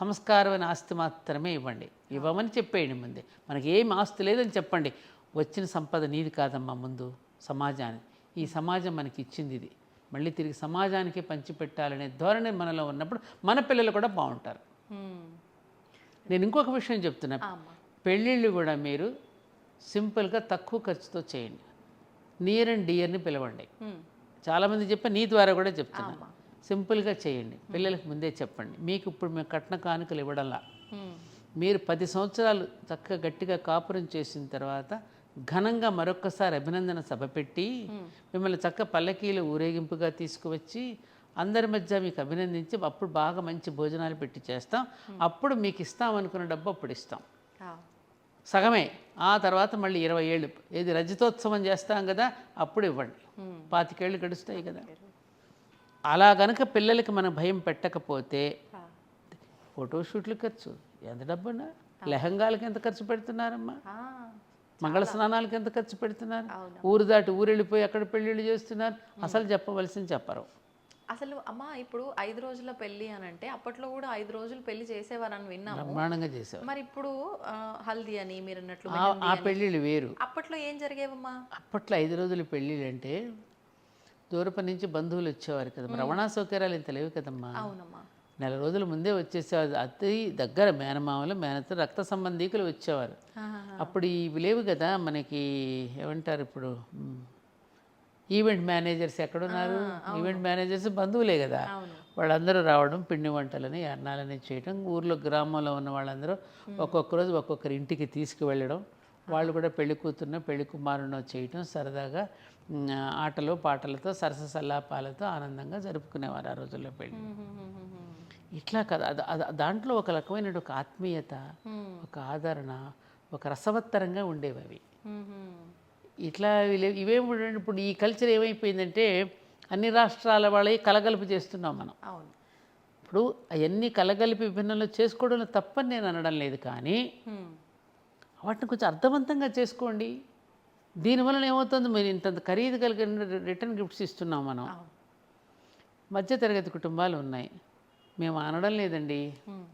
సంస్కారమైన ఆస్తి మాత్రమే ఇవ్వండి, ఇవ్వమని చెప్పేయండి ముందే. మనకి ఏం ఆస్తి లేదని చెప్పండి. వచ్చిన సంపద నీది కాదమ్మా, ముందు సమాజానికి, ఈ సమాజం మనకి ఇచ్చింది, ఇది మళ్ళీ తిరిగి సమాజానికి పంచిపెట్టాలనే ధోరణి మనలో ఉన్నప్పుడు మన పిల్లలు కూడా బాగుంటారు. నేను ఇంకొక విషయం చెప్తున్నా, పెళ్ళిళ్ళు కూడా మీరు సింపుల్గా తక్కువ ఖర్చుతో చేయండి. నియర్ అండ్ డియర్ని పిలవండి. చాలామంది చెప్పి నీ ద్వారా కూడా చెప్తున్నా, సింపుల్గా చేయండి. పిల్లలకు ముందే చెప్పండి, మీకు ఇప్పుడు మేము కట్న కానుకలు ఇవ్వడంలా, మీరు 10 సంవత్సరాలు చక్కగా గట్టిగా కాపురం చేసిన తర్వాత ఘనంగా మరొక్కసారి అభినందన సభ పెట్టి మిమ్మల్ని చక్క పల్లకీలు ఊరేగింపుగా తీసుకువచ్చి అందరి మధ్య మీకు అభినందించి అప్పుడు బాగా మంచి భోజనాలు పెట్టి చేస్తాం. అప్పుడు మీకు ఇస్తాం అనుకున్న డబ్బు అప్పుడు ఇస్తాం, సగమే. ఆ తర్వాత మళ్ళీ 20 ఏళ్ళు ఏది రజతోత్సవం చేస్తాం కదా, అప్పుడు ఇవ్వండి. 25 ఏళ్ళు గడుస్తాయి కదా. అలా గనక పిల్లలకి మనం భయం పెట్టకపోతే ఫోటోషూట్లు ఖర్చు ఎంత డబ్బున్నా, లెహంగాలకి ఎంత ఖర్చు పెడుతున్నారమ్మా, మంగళ స్నానాలకి ఎంత ఖర్చు పెడుతున్నారు, ఊరు దాటి ఊరెళ్ళిపోయి అక్కడ పెళ్ళిళ్ళు చేస్తున్నారు. అసలు చెప్పవలసింది చెప్పరు. అసలు అమ్మ ఇప్పుడు 5 రోజుల పెళ్లి అని అంటే అప్పట్లో కూడా 5 రోజులు పెళ్లి చేసేవారని విన్నాము, బ్రహ్మాండంగా చేసేవారు. మరి ఇప్పుడు హల్దీ అని మీరు అన్నట్లు ఆ పెళ్ళిళ్ళు వేరు. అప్పట్లో ఏం జరిగేవమ్మా? అప్పట్లో 5 రోజుల పెళ్ళిళ్ళు అంటే దూరపు నుంచి బంధువులు వచ్చేవారు కదా, రవాణా సౌకర్యాలు ఇంత లేవు కదమ్మా. అవునమ్మా. నెల రోజుల ముందే వచ్చేసేవారు. అతి దగ్గర మేనమామలు, మేనతో రక్త సంబంధీకులు వచ్చేవారు. అప్పుడు ఇవి లేవు కదా మనకి, ఏమంటారు ఇప్పుడు, ఈవెంట్ మేనేజర్స్ ఎక్కడున్నారు? ఈవెంట్ మేనేజర్స్ బంధువులే కదా, వాళ్ళందరూ రావడం, పిండి వంటలని అన్నాలని చేయడం, ఊర్లో గ్రామంలో ఉన్న వాళ్ళందరూ ఒక్కొక్క రోజు ఒక్కొక్కరి ఇంటికి తీసుకువెళ్ళడం, వాళ్ళు కూడా పెళ్లి కూతురునో పెళ్లి కుమారునో చేయటం, సరదాగా ఆటలు పాటలతో సరస సల్లాపాలతో ఆనందంగా జరుపుకునేవారు ఆ రోజుల్లో పెళ్ళి. ఇట్లా కదా, దాంట్లో ఒక రకమైన ఒక ఆత్మీయత, ఒక ఆదరణ, ఒక రసవత్తరంగా ఉండేవి అవి. ఇట్లా ఇవేమి ఇప్పుడు ఈ కల్చర్ ఏమైపోయిందంటే అన్ని రాష్ట్రాల వాళ్ళవి కలగలుపు చేస్తున్నాం మనం. ఇప్పుడు అవన్నీ కలగలిపి విభిన్నంలో చేసుకోవడంలో తప్పని నేను అనడం లేదు, కానీ వాటిని కొంచెం అర్థవంతంగా చేసుకోండి. దీనివల్ల ఏమవుతుంది, మీరు ఇంత ఖరీదు కలిగిన రిటర్న్ గిఫ్ట్స్ ఇస్తున్నాం మనం. మధ్యతరగతి కుటుంబాలు ఉన్నాయి, మేము అనడం లేదండి,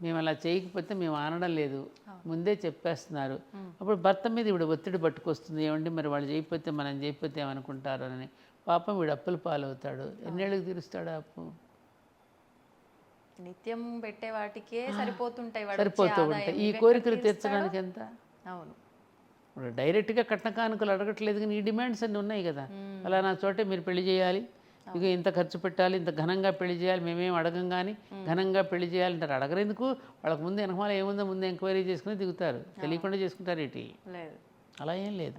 మేము అలా చేయకపోతే మేము అనడం లేదు, ముందే చెప్పేస్తున్నారు. అప్పుడు భర్త మీద ఇప్పుడు ఒత్తిడి పట్టుకొస్తుంది, ఏమండి మరి వాళ్ళు చేయకపోతే మనం చేయకపోతే ఏమనుకుంటారు అని. పాపం వీడు అప్పుల పాలవుతాడు, ఎన్నేళ్ళకి తీరుస్తాడు అప్పు? నిత్యం పెట్టే వాటికే సరిపోతుంటాయి, సరిపోతూ ఉంటాయి. ఈ కోరికలు తీర్చడానికి ఎంత? అవును. ఇప్పుడు డైరెక్ట్గా కట్న కానుకలు అడగట్లేదు, కానీ ఈ డిమాండ్స్ అన్నీ ఉన్నాయి కదా. అలా నా చోటే మీరు పెళ్లి చేయాలి, ఇక ఇంత ఖర్చు పెట్టాలి, ఇంత ఘనంగా పెళ్లి చేయాలి, మేమేం అడగం కానీ ఘనంగా పెళ్లి చేయాలి అంటారు. అడగరెందుకు? వాళ్ళకి ముందు వెనకమాల ఏముందో ముందు ఎంక్వైరీ చేసుకుని దిగుతారు, తెలియకుండా చేసుకుంటారు. ఏంటి అలా ఏం లేదు.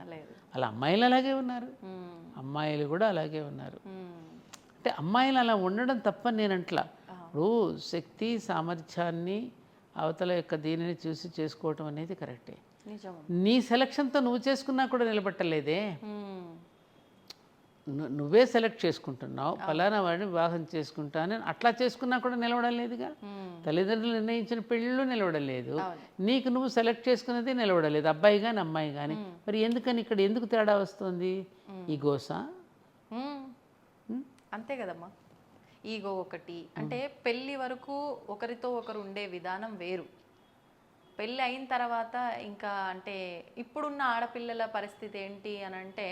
అలా అమ్మాయిలు అలాగే ఉన్నారు, అమ్మాయిలు కూడా అలాగే ఉన్నారు. అంటే అమ్మాయిలు అలా ఉండడం తప్పని నేను అంట్లా. ఇప్పుడు శక్తి సామర్థ్యాన్ని అవతల యొక్క దీనిని చూసి చేసుకోవటం అనేది కరెక్టే. నీ సెలక్షన్తో నువ్వు చేసుకున్నా కూడా నిలబట్టలేదే, నువ్వే సెలెక్ట్ చేసుకుంటున్నావు, ఫలానా వాడిని వివాహం చేసుకుంటానని అట్లా చేసుకున్నా కూడా నిలవడం లేదుగా. తల్లిదండ్రులు నిర్ణయించిన పెళ్ళిళ్ళు నిలవడం లేదు, నీకు నువ్వు సెలెక్ట్ చేసుకున్నది నిలవడం లేదు, అబ్బాయి కానీ అమ్మాయి కానీ. మరి ఎందుకని ఇక్కడ ఎందుకు తేడా వస్తుంది? ఈ గోస అంతే కదమ్మా. ఈగో ఒకటి. అంటే పెళ్ళి వరకు ఒకరితో ఒకరు ఉండే విధానం వేరు, పెళ్ళి అయిన తర్వాత ఇంకా అంటే ఇప్పుడున్న ఆడపిల్లల పరిస్థితి ఏంటి అని అంటే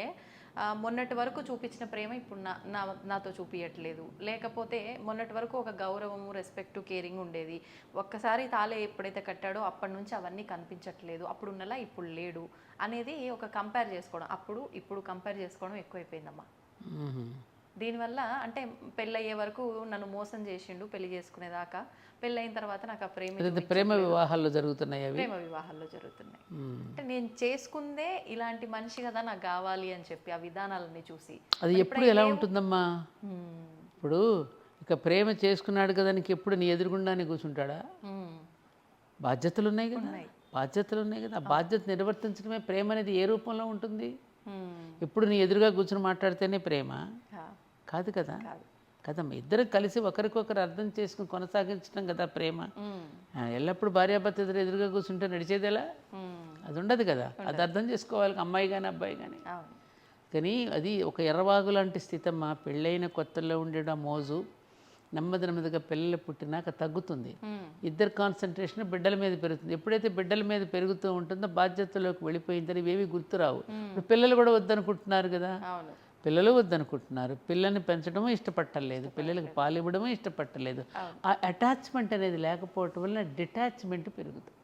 మొన్నటి వరకు చూపించిన ప్రేమ ఇప్పుడు నాతో చూపించట్లేదు, లేకపోతే మొన్నటి వరకు ఒక గౌరవము, రెస్పెక్ట్, కేరింగ్ ఉండేది, ఒక్కసారి తాళే ఎప్పుడైతే కట్టాడో అప్పటి నుంచి అవన్నీ కనిపించట్లేదు, అప్పుడున్నలా ఇప్పుడు లేడు అనేది ఒక కంపేర్ చేసుకోవడం, అప్పుడు ఇప్పుడు కంపేర్ చేసుకోవడం ఎక్కువైపోయిందమ్మా. దీనివల్ల అంటే పెళ్ళయ్యే వరకు నన్ను మోసం చేసిండు పెళ్లి చేసుకునేదాకా, పెళ్ళయిన తర్వాత నాకు ఆ ప్రేమ వివాహాల్లో జరుగుతున్నాయి, ప్రేమ వివాహాల్లో జరుగుతున్నాయి. అంటే నేను చేసుకుందే ఇలాంటి మనిషి కదా నాకు కావాలి అని చెప్పి ఆ విధానాలన్నీ చూసి. అది ఎప్పుడు ఎలా ఉంటుందమ్మా? ఇప్పుడు ఇక ప్రేమ చేసుకున్నాడు కదా నీకు ఎప్పుడు నీ ఎదురుగుండానే కూర్చుంటాడా? బాధ్యతలు ఉన్నాయి కదా, బాధ్యతలు ఉన్నాయి కదా, ఆ బాధ్యత నిర్వర్తించడమే ప్రేమ అనేది ఏ రూపంలో ఉంటుంది? ఎప్పుడు నీ ఎదురుగా కూర్చుని మాట్లాడితేనే ప్రేమ కాదు కదా. కదమ్మా, ఇద్దరు కలిసి ఒకరికొకరు అర్థం చేసుకుని కొనసాగించడం కదా ప్రేమ. ఎల్లప్పుడు భార్యాభర్త ఎదురుగా కూర్చుంటే నడిచేదేలా? అది ఉండదు కదా. అది అర్థం చేసుకోవాలి అమ్మాయి కానీ అబ్బాయి కానీ. అవును. కానీ అది ఒక ఎర్రవాగు లాంటి స్థితమ్మ. పెళ్ళైన కొత్తలో ఉండేట మోజు నెమ్మదిగా పిల్లలు పుట్టినాక తగ్గుతుంది. ఇద్దరు కాన్సన్ట్రేషన్ బిడ్డల మీద పెరుగుతుంది. ఎప్పుడైతే బిడ్డల మీద పెరుగుతూ ఉంటుందో బాధ్యతలోకి వెళ్ళిపోయిందని ఇవేవి గుర్తురావు. ఇప్పుడు పిల్లలు కూడా వద్దనుకుంటున్నారు కదా. అవును. పిల్లలు వద్దనుకుంటున్నారు. పిల్లల్ని పెంచడమూ ఇష్టపట్టలేదు, పిల్లలకి పాలు ఇవ్వడమూ ఇష్టపట్టలేదు. ఆ అటాచ్మెంట్ అనేది లేకపోవటం వల్ల డిటాచ్మెంట్ పెరుగుతుంది.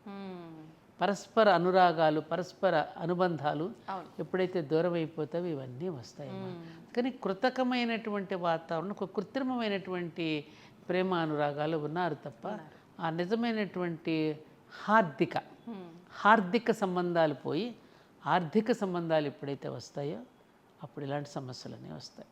పరస్పర అనురాగాలు, పరస్పర అనుబంధాలు ఎప్పుడైతే దూరం అయిపోతావో ఇవన్నీ వస్తాయమ్మా. కానీ కృతకమైనటువంటి వాతావరణం, ఒక కృత్రిమమైనటువంటి ప్రేమ అనురాగాలు ఉన్నారు తప్ప ఆ నిజమైనటువంటి హార్దిక సంబంధాలు పోయి ఆర్థిక సంబంధాలు ఎప్పుడైతే వస్తాయో అప్పుడు ఇలాంటి సమస్యలన్నీ వస్తాయి.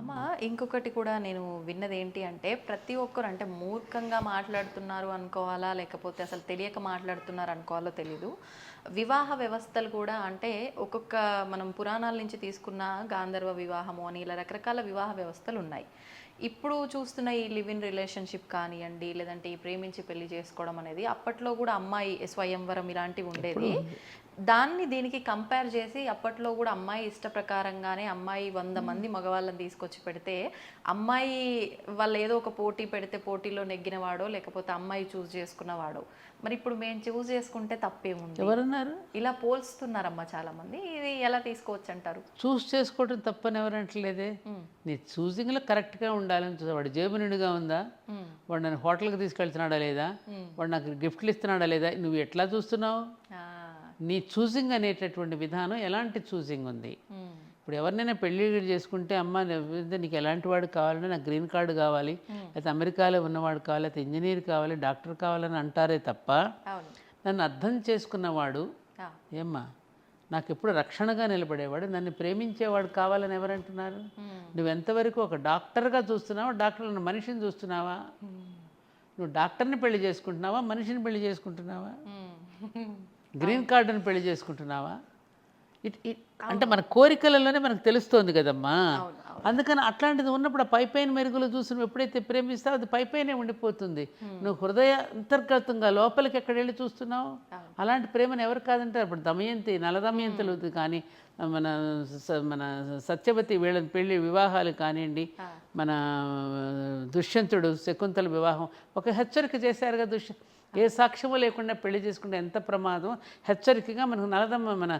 అమ్మ, ఇంకొకటి కూడా నేను విన్నది ఏంటి అంటే, ప్రతి ఒక్కరు అంటే మూర్ఖంగా మాట్లాడుతున్నారు అనుకోవాలా, లేకపోతే అసలు తెలియక మాట్లాడుతున్నారు అనుకోవాలో తెలీదు. వివాహ వ్యవస్థలు కూడా అంటే ఒక్కొక్క మనం పురాణాల నుంచి తీసుకున్న గాంధర్వ వివాహము అని ఇలా రకరకాల వివాహ వ్యవస్థలు ఉన్నాయి. ఇప్పుడు చూస్తున్న ఈ లివ్ ఇన్ రిలేషన్షిప్ కానివ్వండి, లేదంటే ఈ ప్రేమించి పెళ్లి చేసుకోవడం అనేది అప్పట్లో కూడా అమ్మాయి స్వయంవరం ఇలాంటివి ఉండేది. దాన్ని దీనికి కంపేర్ చేసి అప్పట్లో కూడా అమ్మాయి ఇష్ట ప్రకారంగానే అమ్మాయి 100 మంది మగవాళ్ళని తీసుకొచ్చి పెడితే అమ్మాయి వాళ్ళు ఏదో ఒక పోటీ పెడితే పోటీలో నెగ్గినవాడో లేకపోతే అమ్మాయి చూస్ చేసుకున్నవాడో. మరి ఇప్పుడు మేము చూస్ చేసుకుంటే తప్పేముంది? ఎవరన్నారు? ఇలా పోల్స్తున్నారమ్మా చాలా మంది. ఇది ఎలా తీసుకోవచ్చు అంటారు? చూస్ చేసుకోవడం తప్పని ఎవరంటలేదే. నీ చూసింగ్లో కరెక్ట్గా ఉండాలని చూసా. వాడు జేబు నిండుగా ఉందా, వాడు నన్ను హోటల్కి తీసుకెళ్తున్నాడా లేదా, వాడు నాకు గిఫ్ట్లు ఇస్తున్నాడా లేదా, నువ్వు ఎట్లా చూస్తున్నావు? నీ చూసింగ్ అనేటటువంటి విధానం ఎలాంటి చూసింగ్ ఉంది? ఇప్పుడు ఎవరినైనా పెళ్లి చేసుకుంటే అమ్మ నీకు ఎలాంటి వాడు కావాలంటే నాకు గ్రీన్ కార్డు కావాలి, లేకపోతే అమెరికాలో ఉన్నవాడు కావాలి, లేకపోతే ఇంజనీర్ కావాలి, డాక్టర్ కావాలని అంటారే తప్ప నన్ను అర్థం చేసుకున్నవాడు ఏమ్మా నాకు ఎప్పుడు రక్షణగా నిలబడేవాడు, నన్ను ప్రేమించేవాడు కావాలని ఎవరంటున్నారు? నువ్వు ఎంతవరకు ఒక డాక్టర్గా చూస్తున్నావా, డాక్టర్ మనిషిని చూస్తున్నావా? నువ్వు డాక్టర్ని పెళ్లి చేసుకుంటున్నావా, మనిషిని పెళ్లి చేసుకుంటున్నావా? గ్రీన్ కార్డుని పెళ్లి చేసుకుంటున్నావా? అంటే మన కోరికలలోనే మనకు తెలుస్తోంది కదమ్మా. అందుకని అట్లాంటిది ఉన్నప్పుడు ఆ పైపైన మెరుగులు చూసి నువ్వు ఎప్పుడైతే ప్రేమిస్తావో అది పైపైనే ఉండిపోతుంది. నువ్వు హృదయ అంతర్గతంగా లోపలికి ఎక్కడ వెళ్ళి చూస్తున్నావు? అలాంటి ప్రేమను ఎవరు కాదంటారు? ఇప్పుడు దమయంతి, నల దమయంతులు కానీ మన మన సత్యవతి వీళ్ళ పెళ్లి వివాహాలు కానివ్వండి, మన దుష్యంతుడు శకుంతల వివాహం ఒక హెచ్చరిక చేశారుగా. ఏ సాక్ష్యమో లేకుండా పెళ్లి చేసుకుంటే ఎంత ప్రమాదం, హెచ్చరికగా మనకు నలదమ్మ మన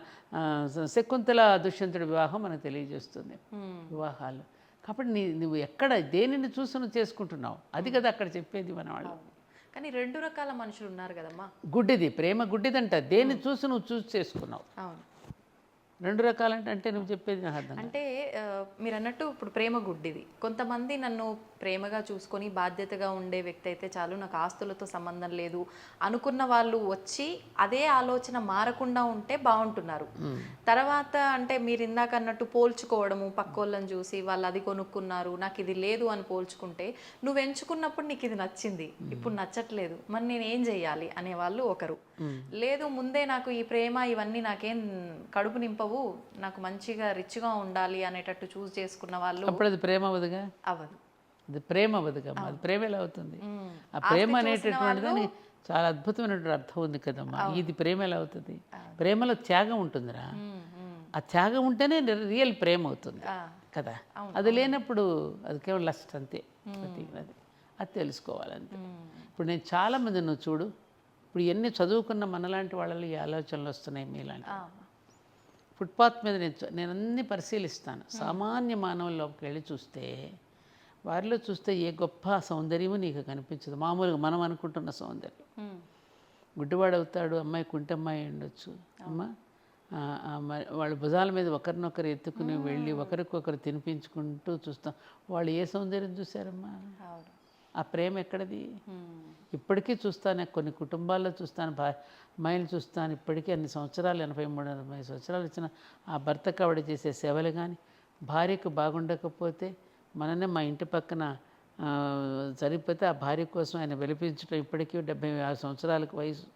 శకుంతల దుష్యంతుడి వివాహం మనకు తెలియజేస్తుంది వివాహాలు. కాబట్టి నువ్వు ఎక్కడ దేనిని చూసి నువ్వు చేసుకుంటున్నావు అది కదా అక్కడ చెప్పేది మన వాళ్ళు. కానీ 2 రకాల మనుషులు ఉన్నారు కదమ్మా. గుడ్డిది ప్రేమ, గుడ్డిదంట. దేన్ని చూసి నువ్వు చూసి చేసుకున్నావు. అవును. 2 రకాలంటే అంటే నువ్వు చెప్పేది నాకు అర్థం. అంటే మీరు అన్నట్టు ఇప్పుడు ప్రేమ గుడ్డిది. కొంతమంది నన్ను ప్రేమగా చూసుకొని బాధ్యతగా ఉండే వ్యక్తి అయితే చాలు, నాకు ఆస్తులతో సంబంధం లేదు అనుకున్న వాళ్ళు వచ్చి అదే ఆలోచన మారకుండా ఉంటే బాగుంటున్నారు. తర్వాత అంటే మీరు ఇందాక అన్నట్టు పోల్చుకోవడము, పక్కోళ్ళని చూసి వాళ్ళు అది కొనుక్కున్నారు నాకు ఇది లేదు అని పోల్చుకుంటే, నువ్వు ఎంచుకున్నప్పుడు నీకు ఇది నచ్చింది, ఇప్పుడు నచ్చట్లేదు, మరి నేను ఏం చెయ్యాలి అనేవాళ్ళు ఒకరు. లేదు ముందే నాకు ఈ ప్రేమ ఇవన్నీ నాకేం కడుపు నింపవు, నాకు మంచిగా రిచ్గా ఉండాలి అనేటట్టు చూస్ చేసుకున్న వాళ్ళు. అప్పుడు అది ప్రేమ అవ్వదుగా. అవ్వదు. అది ప్రేమ అవ్వదుగా. అది ప్రేమ ఎలా అవుతుంది? ఆ ప్రేమ అనేటటువంటి దానికి చాలా అద్భుతమైనటువంటి అర్థం ఉంది కదమ్మా. ఇది ప్రేమ ఎలా అవుతుంది? ప్రేమలో త్యాగం ఉంటుందిరా. ఆ త్యాగం ఉంటేనే రియల్ ప్రేమ అవుతుంది కదా. అది లేనప్పుడు అది కేవలం లస్ట్ అంతే. అది తెలుసుకోవాలంతే. ఇప్పుడు నేను చాలామంది నువ్వు చూడు, ఇప్పుడు ఎన్ని చదువుకున్న మనలాంటి వాళ్ళలో ఈ ఆలోచనలు వస్తున్నాయి మీలాంటి. ఫుట్పాత్ మీద నేను అన్ని పరిశీలిస్తాను. సామాన్య మానవుల్లోకి వెళ్ళి చూస్తే వారిలో చూస్తే ఏ గొప్ప సౌందర్యము నీకు కనిపించదు. మామూలుగా మనం అనుకుంటున్న సౌందర్యం. గుడ్డివాడు అవుతాడు, అమ్మాయి కుంటమ్మాయి ఉండొచ్చు అమ్మ, వాళ్ళ భుజాల మీద ఒకరినొకరు ఎత్తుకుని వెళ్ళి ఒకరికొకరు తినిపించుకుంటూ చూస్తాం. వాళ్ళు ఏ సౌందర్యం చూశారమ్మా? ఆ ప్రేమ ఎక్కడది? ఇప్పటికీ చూస్తాను, కొన్ని కుటుంబాల్లో చూస్తాను, అమ్మాయిని చూస్తాను. ఇప్పటికీ అన్ని సంవత్సరాలు 83-80 సంవత్సరాలు ఇచ్చిన ఆ భర్తకు ఆవిడ చేసే సేవలు కానీ, భార్యకు బాగుండకపోతే మననే మా ఇంటి పక్కన సరిపోతే ఆ భార్య కోసం ఆయన వెలిపించడం, ఇప్పటికీ 75 సంవత్సరాలకు వయసు,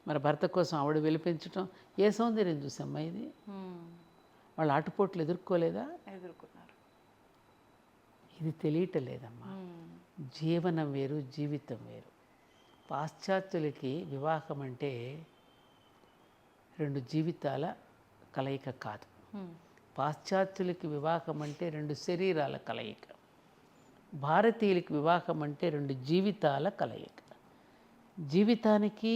మరి భర్త కోసం ఆవిడ వెలిపించడం. ఏ సౌందర్యం చూసమ్మా ఇది? వాళ్ళు ఆటుపోట్లు ఎదుర్కోలేదా? ఎదుర్కొన్నారు. ఇది తెలియటం లేదమ్మా. జీవనం వేరు, జీవితం వేరు. పాశ్చాత్యులకి వివాహం అంటే 2 జీవితాల కలయిక కాదు. పాశ్చాత్యులకి వివాహం అంటే 2 శరీరాల కలయిక. భారతీయులకి వివాహం అంటే 2 జీవితాల కలయిక. జీవితానికి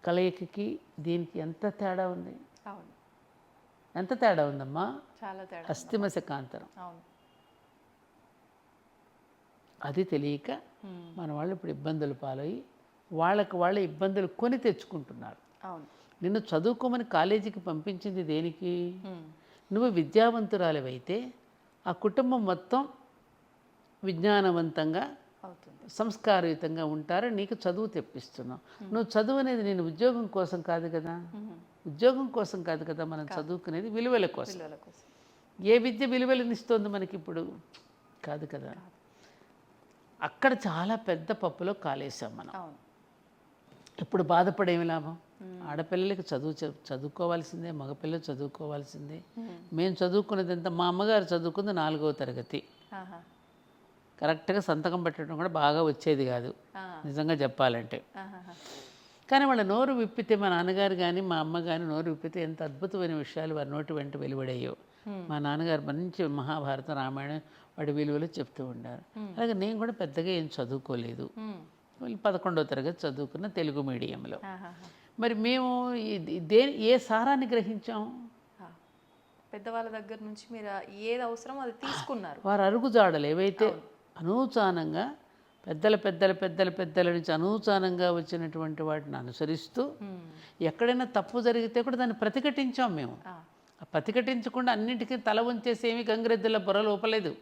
కలయికకి దీనికి ఎంత తేడా ఉంది? అవును, ఎంత తేడా ఉందమ్మా? చాలా తేడా. అస్థిమశకాంతరం. అవును. అది తెలియక మన వాళ్ళు ఇప్పుడు ఇబ్బందులు పాలయ్యి వాళ్ళ ఇబ్బందులు కొని తెచ్చుకుంటున్నారు. అవును. నిన్ను చదువుకోమని కాలేజీకి పంపించింది దేనికి? నువ్వు విద్యావంతురాలివైతే ఆ కుటుంబం మొత్తం విజ్ఞానవంతంగా అవుతుంది, సంస్కారయుతంగా ఉంటారు. నీకు చదువు తెప్పిస్తున్నావు. నువ్వు చదువు అనేది నేను ఉద్యోగం కోసం కాదు కదా. ఉద్యోగం కోసం కాదు కదా మనం చదువుకునేది, విలువల కోసం. పిల్లల కోసం. ఏ విద్య విలువలనిస్తోంది మనకి ఇప్పుడు? కాదు కదా. అక్కడ చాలా పెద్ద పప్పులో కాలేసాం మనం. అవును. ఇప్పుడు బాధపడేమి లాభం? ఆడపిల్లలకి చదువుకోవాల్సిందే, మగపిల్లలు చదువుకోవాల్సిందే. మేము చదువుకున్నది ఎంత? మా అమ్మగారు చదువుకుంది 4వ తరగతి. ఆహా. కరెక్ట్గా సంతకం పెట్టడం కూడా బాగా వచ్చేది కాదు నిజంగా చెప్పాలంటే. ఆహాహా. కానీ వాళ్ళ నోరు విప్పితే, మా నాన్నగారు కానీ మా అమ్మ కానీ నోరు విప్పితే ఎంత అద్భుతమైన విషయాలు వారి నోటి వెంట వెలువడయ్యో. మా నాన్నగారు మంచి మహాభారతం, రామాయణం వాడి విలువలు చెప్తూ ఉండారు. అలాగే నేను కూడా పెద్దగా ఏం చదువుకోలేదు. 11వ తరగతి చదువుకున్న తెలుగు మీడియంలో. మరి మేము ఏ సారాన్ని గ్రహించాం? పెద్దవాళ్ళ దగ్గర నుంచి మీరు ఏది అవసరమో అది తీసుకున్నారు. వారు అరుగుజాడలు ఏవైతే అనూచానంగా పెద్దల నుంచి అనూచానంగా వచ్చినటువంటి వాటిని అనుసరిస్తూ ఎక్కడైనా తప్పు జరిగితే కూడా దాన్ని ప్రతిఘటించాం మేము. ప్రతిఘటించకుండా అన్నింటికీ తల వంచేసి ఏమి గంగిరెద్దుల బుర్ర లోపలేదు.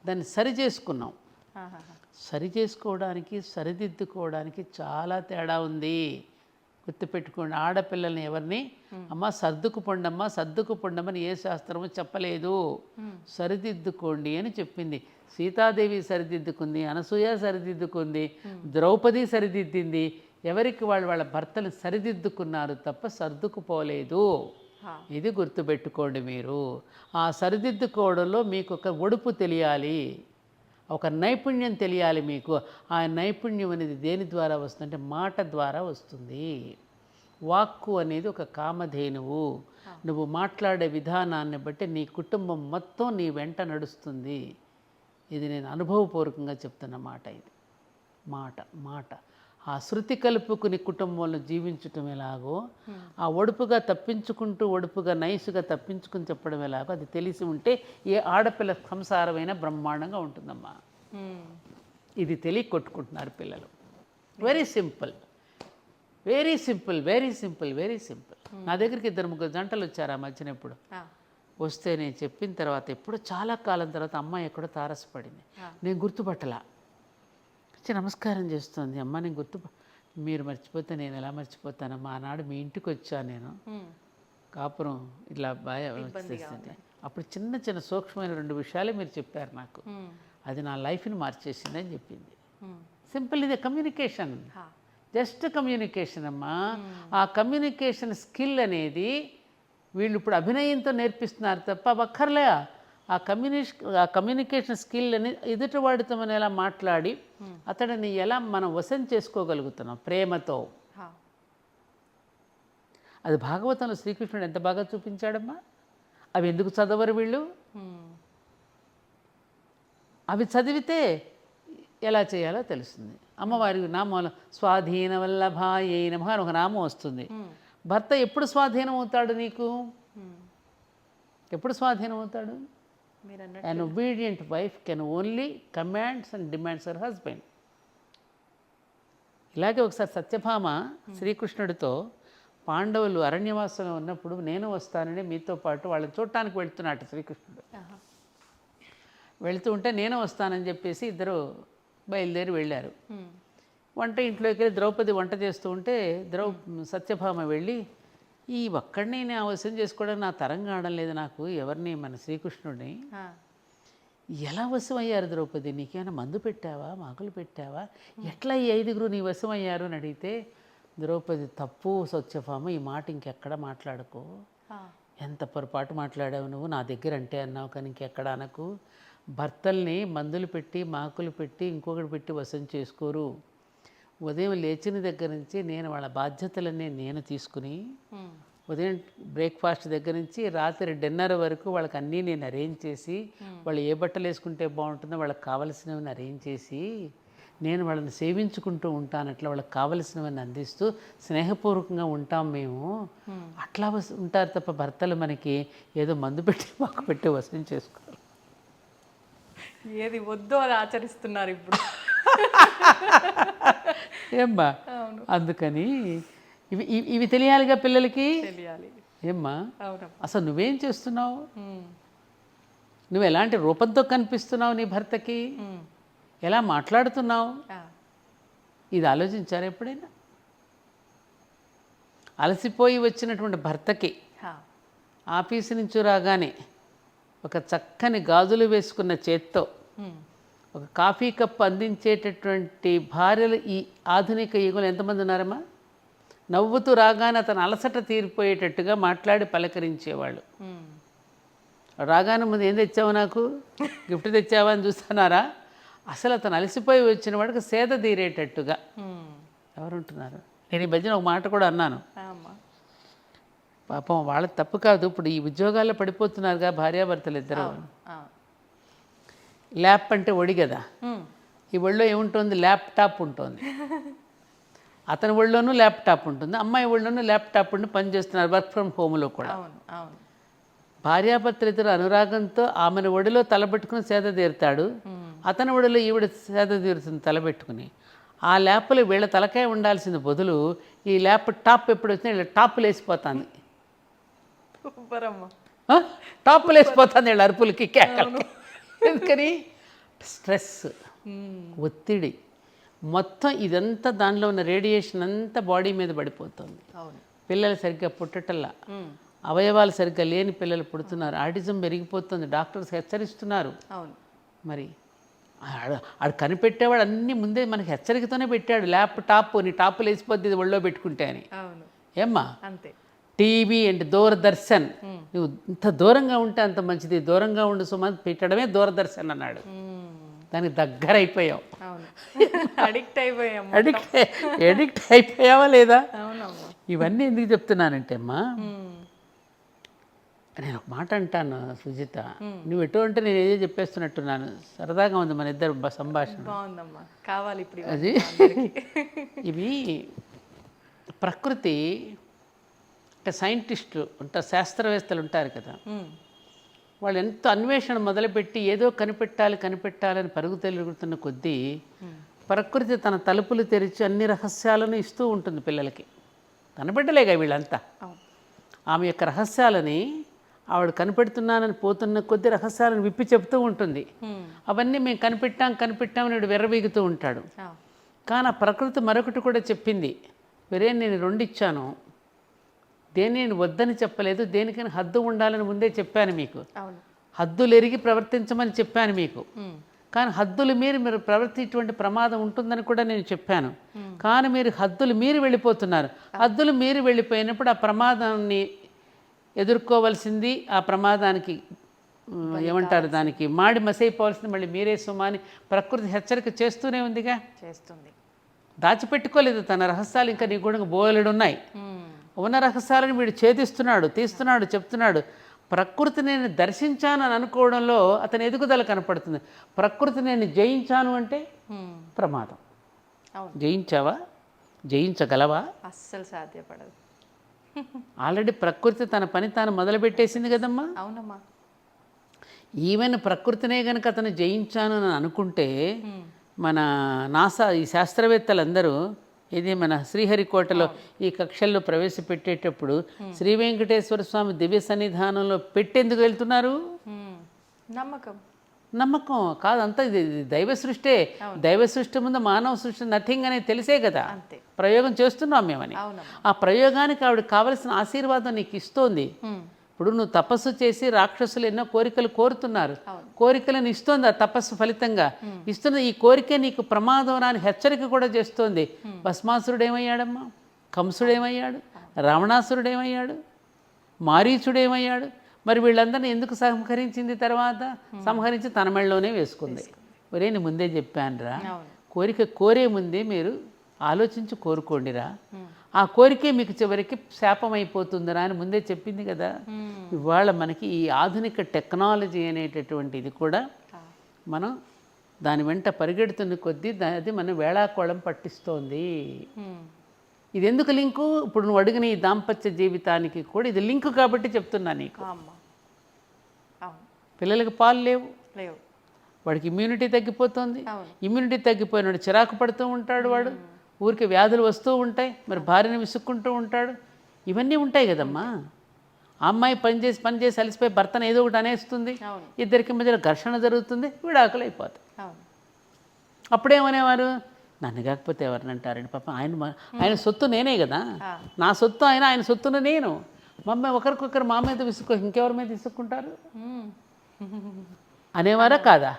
దాన్ని సరి చేసుకున్నాం. సరి చేసుకోవడానికి, సరిదిద్దుకోవడానికి చాలా తేడా ఉంది. గుర్తుపెట్టుకోండి. ఆడపిల్లల్ని ఎవరిని అమ్మ సర్దుకు పొండమని ఏ శాస్త్రము చెప్పలేదు. సరిదిద్దుకోండి అని చెప్పింది. సీతాదేవి సరిదిద్దుకుంది, అనసూయ సరిదిద్దుకుంది, ద్రౌపది సరిదిద్దింది. ఎవరికి వాళ్ళ భర్తలు సరిదిద్దుకున్నారు తప్ప సర్దుకుపోలేదు. ఇది గుర్తుపెట్టుకోండి మీరు. ఆ సరిదిద్దుకోవడంలో మీకు ఒక ఒడుపు తెలియాలి, ఒక నైపుణ్యం తెలియాలి మీకు. ఆ నైపుణ్యం అనేది దేని ద్వారా వస్తుందంటే మాట ద్వారా వస్తుంది. వాక్కు అనేది ఒక కామధేనువు. నువ్వు మాట్లాడే విధానాన్ని బట్టి నీ కుటుంబం మొత్తం నీ వెంట నడుస్తుంది. ఇది నేను అనుభవపూర్వకంగా చెప్తున్న మాట. ఇది మాట ఆ శృతి కలుపుకుని కుటుంబంలో జీవించటం ఎలాగో, ఆ ఒడుపుగా తప్పించుకుంటూ ఒడుపుగా నైసుగా తప్పించుకుని చెప్పడం ఎలాగో అది తెలిసి ఉంటే ఏ ఆడపిల్ల సంసారమైన బ్రహ్మాండంగా ఉంటుందమ్మా. ఇది తెలియ కొట్టుకుంటున్నారు పిల్లలు. Very simple. నా దగ్గరికి 2-3 జంటలు వచ్చారు ఆ మధ్యన. ఎప్పుడు వస్తే నేను చెప్పిన తర్వాత ఎప్పుడో చాలా కాలం తర్వాత అమ్మాయి ఎక్కడో తారసపడింది. నేను గుర్తుపట్టలా. నమస్కారం చేస్తుంది. అమ్మ నేను మీరు మర్చిపోతే నేను ఎలా మర్చిపోతానమ్మా? ఆనాడు మీ ఇంటికి వచ్చాను నేను, కాపురం ఇట్లా బాగా వచ్చేసింది. అప్పుడు చిన్న సూక్ష్మమైన 2 విషయాలే మీరు చెప్పారు నాకు. అది నా లైఫ్ని మార్చేసింది అని చెప్పింది. సింపుల్. ఇదే కమ్యూనికేషన్, జస్ట్ కమ్యూనికేషన్ అమ్మా. ఆ కమ్యూనికేషన్ స్కిల్ అనేది వీళ్ళు ఇప్పుడు అభినయంతో నేర్పిస్తున్నారు తప్ప అక్కర్లే. ఆ కమ్యూనికేషన్ స్కిల్ అని ఎదుటివాడితో మనం ఎలా మాట్లాడి అతడిని ఎలా మనం వశం చేసుకోగలుగుతున్నాం ప్రేమతో. అది భాగవతంలో శ్రీకృష్ణుడు ఎంత బాగా చూపించాడమ్మా. అవి ఎందుకు చదవరు వీళ్ళు? అవి చదివితే ఎలా చేయాలో తెలుస్తుంది. అమ్మవారి నామం స్వాధీన వల్లభాయై నమః అని ఒక నామం వస్తుంది. భర్త ఎప్పుడు స్వాధీనం అవుతాడు నీకు? ఎప్పుడు స్వాధీనం అవుతాడు? An obedient wife can only commands and demands her husband. ఇలాగే ఒకసారి సత్యభామ శ్రీకృష్ణుడితో పాండవులు అరణ్యవాసంలో ఉన్నప్పుడు నేను వస్తానని మీతో పాటు వాళ్ళని చూడటానికి వెళ్తున్నాడు శ్రీకృష్ణుడు. వెళుతూ ఉంటే నేను వస్తానని చెప్పేసి ఇద్దరు బయలుదేరి వెళ్ళారు. ఇంట్లోకి వెళ్ళి ద్రౌపది వంట చేస్తూ ఉంటే సత్యభామ వెళ్ళి, ఈ ఒక్కడిని నేను అవసరం చేసుకోవడానికి నా తరం కావడం లేదు నాకు, ఎవరిని మన శ్రీకృష్ణుడిని ఎలా వశం అయ్యారు ద్రౌపది? నీకేమైనా మందు పెట్టావా, మాకులు పెట్టావా, ఎట్లా ఈ 5గురు నీ వశం అయ్యారు అని అడిగితే ద్రౌపది తప్పు సత్యభామ, ఈ మాట ఇంకెక్కడ మాట్లాడుకో, ఎంత పొరపాటు మాట్లాడావు నువ్వు, నా దగ్గర అంటే అన్నావు కానీ ఇంకెక్కడ అనకు. భర్తల్ని మందులు పెట్టి మాకులు పెట్టి ఇంకొకటి పెట్టి వశం చేసుకోరు. ఉదయం లేచిన దగ్గర నుంచి నేను వాళ్ళ బాధ్యతలన్నీ నేను తీసుకుని ఉదయం బ్రేక్ఫాస్ట్ దగ్గర నుంచి రాత్రి డిన్నర్ వరకు వాళ్ళకి అన్నీ నేను అరేంజ్ చేసి వాళ్ళు ఏ బట్టలు వేసుకుంటే బాగుంటుందో వాళ్ళకి కావలసినవన్నీ అరేంజ్ చేసి నేను వాళ్ళని సేవించుకుంటూ ఉంటాను. అట్లా వాళ్ళకి కావలసినవన్నీ అందిస్తూ స్నేహపూర్వకంగా ఉంటాం మేము. అట్లా ఉంటారు తప్ప భర్తలు మనకి ఏదో మందు పెట్టి మాకు పెట్టి వసూలు చేసుకోరు. ఏది వద్దో అది ఆచరిస్తున్నారు ఇప్పుడు. ఏమ్మా, అందుకని ఇవి ఇవి తెలియాలిగా పిల్లలకి. తెలియాలి. ఏమ్మా, అసలు నువ్వేం చేస్తున్నావు, నువ్వు ఎలాంటి రూపంతో కనిపిస్తున్నావు నీ భర్తకి, ఎలా మాట్లాడుతున్నావు, ఇది ఆలోచించారు ఎప్పుడైనా? అలసిపోయి వచ్చినటువంటి భర్తకి ఆఫీసు నుంచి రాగానే ఒక చక్కని గాజులు వేసుకున్న చేత్తో ఒక కాఫీ కప్ అందించేటటువంటి భార్యలు ఈ ఆధునిక యుగంలో ఎంతమంది ఉన్నారమ్మా? నవ్వుతూ రాగానే అతను అలసట తీరిపోయేటట్టుగా మాట్లాడి పలకరించేవాళ్ళు. రాగానే ముందు ఏం తెచ్చావు, నాకు గిఫ్ట్ తెచ్చావా అని చూస్తున్నారా? అసలు అతను అలసిపోయి వచ్చిన వాడికి సేద తీరేటట్టుగా ఎవరుంటున్నారు? నేను ఈ మధ్యన ఒక మాట కూడా అన్నాను, పాపం వాళ్ళకి తప్పు కాదు, ఇప్పుడు ఈ ఉద్యోగాల్లో పడిపోతున్నారుగా భార్యాభర్తలు ఇద్దరు. ల్యాప్ అంటే ఒడి కదా, ఈ ఒళ్ళో ఏముంటుంది, ల్యాప్టాప్ ఉంటుంది. అతని ఒళ్ళోనూ ల్యాప్టాప్ ఉంటుంది, అమ్మాయి ఒళ్ళోనూ ల్యాప్టాప్ ఉండి పనిచేస్తున్నారు వర్క్ ఫ్రమ్ హోమ్లో కూడా. భార్యాభర్తలు ఇద్దరు అనురాగంతో ఆమెను ఒడిలో తలబెట్టుకుని సేద తీరుతాడు, అతని ఒడిలో ఈవిడ సేద తీరుతుంది తలబెట్టుకుని. ఆ ల్యాప్లో వీళ్ళ తలకాయ ఉండాల్సిన బదులు ఈ ల్యాప్ టాప్ ఎప్పుడు వచ్చినా వీళ్ళ టాప్లు వేసిపోతుంది. టాప్లు వేసిపోతుంది వీళ్ళ అరుపులకి, కేకలకి. ఎందుకని? స్ట్రెస్, ఒత్తిడి మొత్తం ఇదంతా దానిలో ఉన్న రేడియేషన్ అంతా బాడీ మీద పడిపోతుంది. పిల్లలు సరిగ్గా పుట్టటల్లా, అవయవాలు సరిగ్గా లేని పిల్లలు పుడుతున్నారు, ఆటిజం పెరిగిపోతుంది, డాక్టర్స్ హెచ్చరిస్తున్నారు. మరి ఆడు కనిపెట్టేవాడు అన్నీ ముందే మనకి హెచ్చరికతోనే పెట్టాడు, ల్యాప్టాప్ నీ టాప్లు వేసిపోద్ది ఒళ్ళో పెట్టుకుంటే అని. ఏమ్మా, టీవీ అండ్ దూరదర్శన్, నువ్వు ఇంత దూరంగా ఉంటే అంత మంచిది, దూరంగా ఉండు సుమన్ పెట్టడమే దూరదర్శన్ అన్నాడు. దానికి దగ్గర అయిపోయావు, ఎడిక్ట్ అయిపోయావా లేదా? ఇవన్నీ ఎందుకు చెప్తున్నానంటే అమ్మా, నేను ఒక మాట అంటాను సుజిత, నువ్వు ఎటు అంటే నేను ఏదో చెప్పేస్తున్నట్టున్నాను. సరదాగా ఉంది మన ఇద్దరు సంభాషణ. అది ఇవి ప్రకృతి అంటే సైంటిస్టులు ఉంటారు, శాస్త్రవేత్తలు ఉంటారు కదా, వాళ్ళు ఎంతో అన్వేషణ మొదలుపెట్టి ఏదో కనిపెట్టాలని పరుగు తిరుగుతున్న కొద్దీ ప్రకృతి తన తలుపులు తెరిచి అన్ని రహస్యాలను ఇస్తూ ఉంటుంది పిల్లలకి. కనిపెట్టలేగా వీళ్ళంతా, ఆమె యొక్క రహస్యాలని ఆవిడ కనిపెడుతున్నానని పోతున్న కొద్ది రహస్యాలను విప్పి చెప్తూ ఉంటుంది. అవన్నీ మేము కనిపెట్టామని వీడు విర్రవీగుతూ ఉంటాడు. కానీ ఆ ప్రకృతి మరొకటి కూడా చెప్పింది, వేరే నేను 2 ఇచ్చాను, దేని నేను వద్దని చెప్పలేదు, దేనికైనా హద్దు ఉండాలని ముందే చెప్పాను మీకు, హద్దులు ఎరిగి ప్రవర్తించమని చెప్పాను మీకు. కానీ హద్దులు మీరు ప్రవర్తించేటువంటి ప్రమాదం ఉంటుందని కూడా నేను చెప్పాను. కానీ మీరు హద్దులు మీరి వెళ్ళిపోతున్నారు. హద్దులు మీరి వెళ్ళిపోయినప్పుడు ఆ ప్రమాదాన్ని ఎదుర్కోవాల్సింది, ఆ ప్రమాదానికి ఏమంటారు, దానికి మాడి మసైపోవాల్సింది మళ్ళీ మీరే సుమాని ప్రకృతి హెచ్చరిక చేస్తూనే ఉందిగా, చేస్తుంది. దాచిపెట్టుకోలేదు తన రహస్యాలు, ఇంకా నీ కూడా బోలెడు ఉన్నాయి. ఉన్న రహస్యాలను వీడు తీస్తున్నాడు, చెప్తున్నాడు. ప్రకృతి నేను దర్శించాను అని అనుకోవడంలో అతని ఎదుగుదల కనపడుతుంది. ప్రకృతి నేను జయించాను అంటే ప్రమాదం. జయించావా? జయించగలవా? అస్సలు సాధ్యపడదు. ఆల్రెడీ ప్రకృతి తన పని తాను మొదలుపెట్టేసింది కదమ్మా. అవునమ్మా. ఈవెన్ ప్రకృతినే కనుక అతను జయించాను అని అనుకుంటే మన నాసా ఈ శాస్త్రవేత్తలందరూ ఇది మన శ్రీహరికోటలో ఈ కక్షల్లో ప్రవేశపెట్టేటప్పుడు శ్రీ వెంకటేశ్వర స్వామి దివ్య సన్నిధానంలో పెట్టేందుకు వెళ్తున్నారు? నమ్మకం కాదు, అంతా ఇది దైవ సృష్టే. దైవ సృష్టి ముందు మానవ సృష్టి నథింగ్ అనేది తెలిసే కదా ప్రయోగం చేస్తున్నాం మేమని. ఆ ప్రయోగానికి ఆవిడ కావలసిన ఆశీర్వాదం నీకు ఇస్తోంది. ఇప్పుడు నువ్వు తపస్సు చేసి రాక్షసులు ఎన్నో కోరికలు కోరుతున్నారు, కోరికలను ఇస్తోంది ఆ తపస్సు ఫలితంగా. ఇస్తున్న ఈ కోరిక నీకు ప్రమాదం రాని హెచ్చరిక కూడా చేస్తోంది. భస్మాసురుడేమయ్యాడమ్మా, కంసుడేమయ్యాడు, రావణాసురుడేమయ్యాడు, మారీచుడేమయ్యాడు. మరి వీళ్ళందరినీ ఎందుకు సంహరించింది? తర్వాత సంహరించి తన మెళ్ళలోనే వేసుకుంది. ఒరే నేను ముందే చెప్పానురా, కోరిక కోరే ముందే మీరు ఆలోచించి కోరుకోండిరా, ఆ కోరికే మీకు చివరికి శాపం అయిపోతుందిరా అని ముందే చెప్పింది కదా. ఇవాళ మనకి ఈ ఆధునిక టెక్నాలజీ అనేటటువంటిది కూడా మనం దాని వెంట పరిగెడుతున్న కొద్దీ అది మనం వేళాకోళం పట్టిస్తోంది. ఇది ఎందుకు లింకు? ఇప్పుడు నువ్వు అడిగిన ఈ దాంపత్య జీవితానికి కూడా ఇది లింకు కాబట్టి చెప్తున్నా నీకు. పిల్లలకి పాలు లేవు, వాడికి ఇమ్యూనిటీ తగ్గిపోతుంది. ఇమ్యూనిటీ తగ్గిపోయినాడు చిరాకు పడుతూ ఉంటాడు, వాడు ఊరికి వ్యాధులు వస్తూ ఉంటాయి, మరి భార్యను విసుక్కుంటూ ఉంటాడు. ఇవన్నీ ఉంటాయి కదమ్మా. ఆ అమ్మాయి పని చేసి అలసిపోయి భర్తను ఏదో ఒకటి అనేస్తుంది, ఇద్దరికి మధ్యలో ఘర్షణ జరుగుతుంది, విడాకులు అయిపోతాయి. అప్పుడేమనేవారు, నన్ను కాకపోతే ఎవరిని అంటారండి, పాపం ఆయన సొత్తు నేనే కదా, నా సొత్తు ఆయన సొత్తును నేను. మమ్మీ ఒకరికొకరు మా మీద విసుక్కు ఇంకెవరి మీద విసుక్కుంటారు అనేవారా కాదా?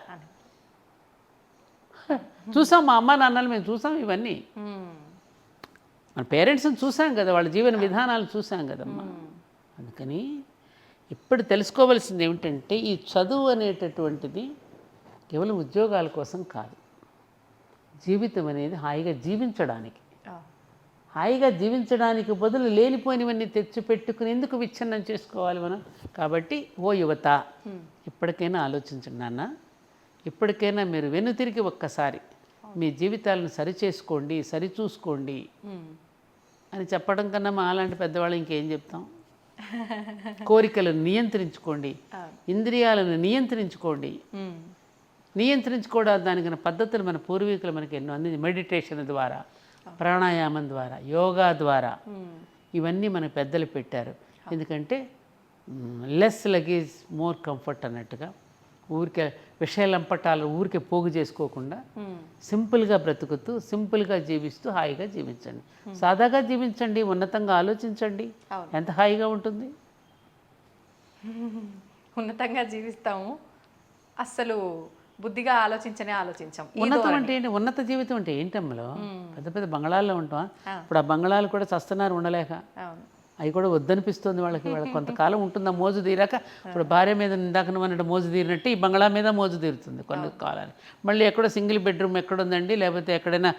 చూసాం, మా అమ్మ నాన్నలు మేము చూసాం ఇవన్నీ. మన పేరెంట్స్ని చూసాం కదా, వాళ్ళ జీవన విధానాలు చూసాం కదమ్మా. అందుకని ఇప్పుడు తెలుసుకోవలసింది ఏమిటంటే, ఈ చదువు అనేటటువంటిది కేవలం ఉద్యోగాల కోసం కాదు, జీవితం అనేది హాయిగా జీవించడానికి. హాయిగా జీవించడానికి బదులు లేనిపోయినవన్నీ తెచ్చిపెట్టుకుని ఎందుకు విచ్ఛిన్నం చేసుకోవాలి మనం? కాబట్టి ఓ యువత, ఇప్పటికైనా ఆలోచించండి నాన్న, ఇప్పటికైనా మీరు వెనుతిరిగి ఒక్కసారి మీ జీవితాలను సరిచేసుకోండి, సరిచూసుకోండి అని చెప్పడం కన్నా మా అలాంటి పెద్దవాళ్ళు ఇంకేం చెప్తాం? కోరికలను నియంత్రించుకోండి, ఇంద్రియాలను నియంత్రించుకోండి. నియంత్రించుకోవడానికి దానికి పద్ధతులు మన పూర్వీకులు మనకి ఎన్నో అందించి, మెడిటేషన్ ద్వారా, ప్రాణాయామం ద్వారా, యోగా ద్వారా ఇవన్నీ మన పెద్దలు పెట్టారు. ఎందుకంటే లెస్ లగేజ్ మోర్ కంఫర్ట్ అన్నట్టుగా, ఊరికే విషయలంపటాలు ఊరికే పోగు చేసుకోకుండా సింపుల్గా బ్రతుకుతూ సింపుల్గా జీవిస్తూ హాయిగా జీవించండి. సాదాగా జీవించండి, ఉన్నతంగా ఆలోచించండి, ఎంత హాయిగా ఉంటుంది. ఉన్నతంగా జీవిస్తాము, అస్సలు బుద్ధిగా ఆలోచించాం. ఉన్నతం అంటే ఏంటి? ఉన్నత జీవితం అంటే ఏంటమ్మలో? పెద్ద పెద్ద బంగళాల్లో ఉంటాం. ఇప్పుడు ఆ బంగళాలు కూడా చస్తున్నారు ఉండలేక, అవి కూడా వద్దనిపిస్తుంది వాళ్ళకి కొంతకాలం ఉంటుంది ఆ మోజు తీరాక. ఇప్పుడు భార్య మీద ఇందాక నువ్వు అన్నట్టు మోజు తీరినట్టు ఈ బంగళా మీద మోజు తీరుతుంది కొన్ని కాలానికి. మళ్ళీ ఎక్కడో సింగిల్ బెడ్రూమ్ ఎక్కడుందండి, లేకపోతే ఎక్కడైనా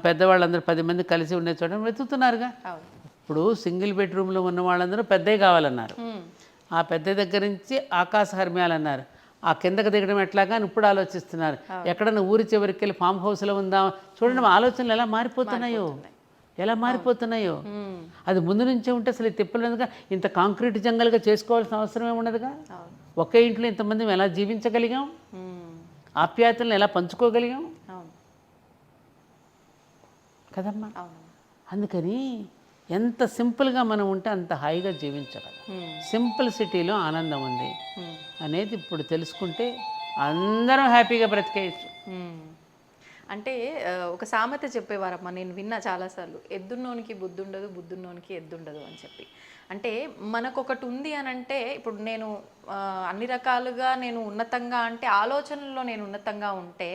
పెద్దవాళ్ళందరూ 10 మంది కలిసి ఉండే చోట వెతుకుతున్నారుగా. ఇప్పుడు సింగిల్ బెడ్రూమ్లో ఉన్న వాళ్ళందరూ పెద్దవి కావాలన్నారు, ఆ పెద్ద దగ్గర నుంచి ఆకాశ హర్మ్యాలన్నారు, ఆ కిందకి దిగడం ఎట్లాగా అని ఇప్పుడు ఆలోచిస్తున్నారు. ఎక్కడన్నా ఊరి చివరికి వెళ్ళి ఫామ్ హౌస్లో ఉందాం. చూడండి ఆలోచనలు ఎలా మారిపోతున్నాయో. అది ముందు నుంచే ఉంటే అసలు తిప్పలేదుగా, ఇంత కాంక్రీట్ జంగల్గా చేసుకోవాల్సిన అవసరం ఏముండదుగా. ఒకే ఇంట్లో ఇంతమంది ఎలా జీవించగలిగాం, ఆప్యాయతలను ఎలా పంచుకోగలిగాం కదమ్మా. అందుకని ఎంత సింపుల్గా మనం ఉంటే అంత హాయిగా జీవించగలం. సింపుల్ సిటీలో ఆనందం ఉంది అనేది ఇప్పుడు తెలుసుకుంటే అందరం హ్యాపీగా బ్రతికేయచ్చు. అంటే ఒక సామెత చెప్పేవారమ్మా, నేను విన్నా చాలాసార్లు, ఎద్దున్నోనికి బుద్ధుండదు, బుద్ధున్నోనికి ఎద్దుండదు అని చెప్పి. అంటే మనకొకటి ఉంది అని అంటే, ఇప్పుడు నేను అన్ని రకాలుగా నేను ఉన్నతంగా అంటే ఆలోచనల్లో నేను ఉన్నతంగా ఉంటే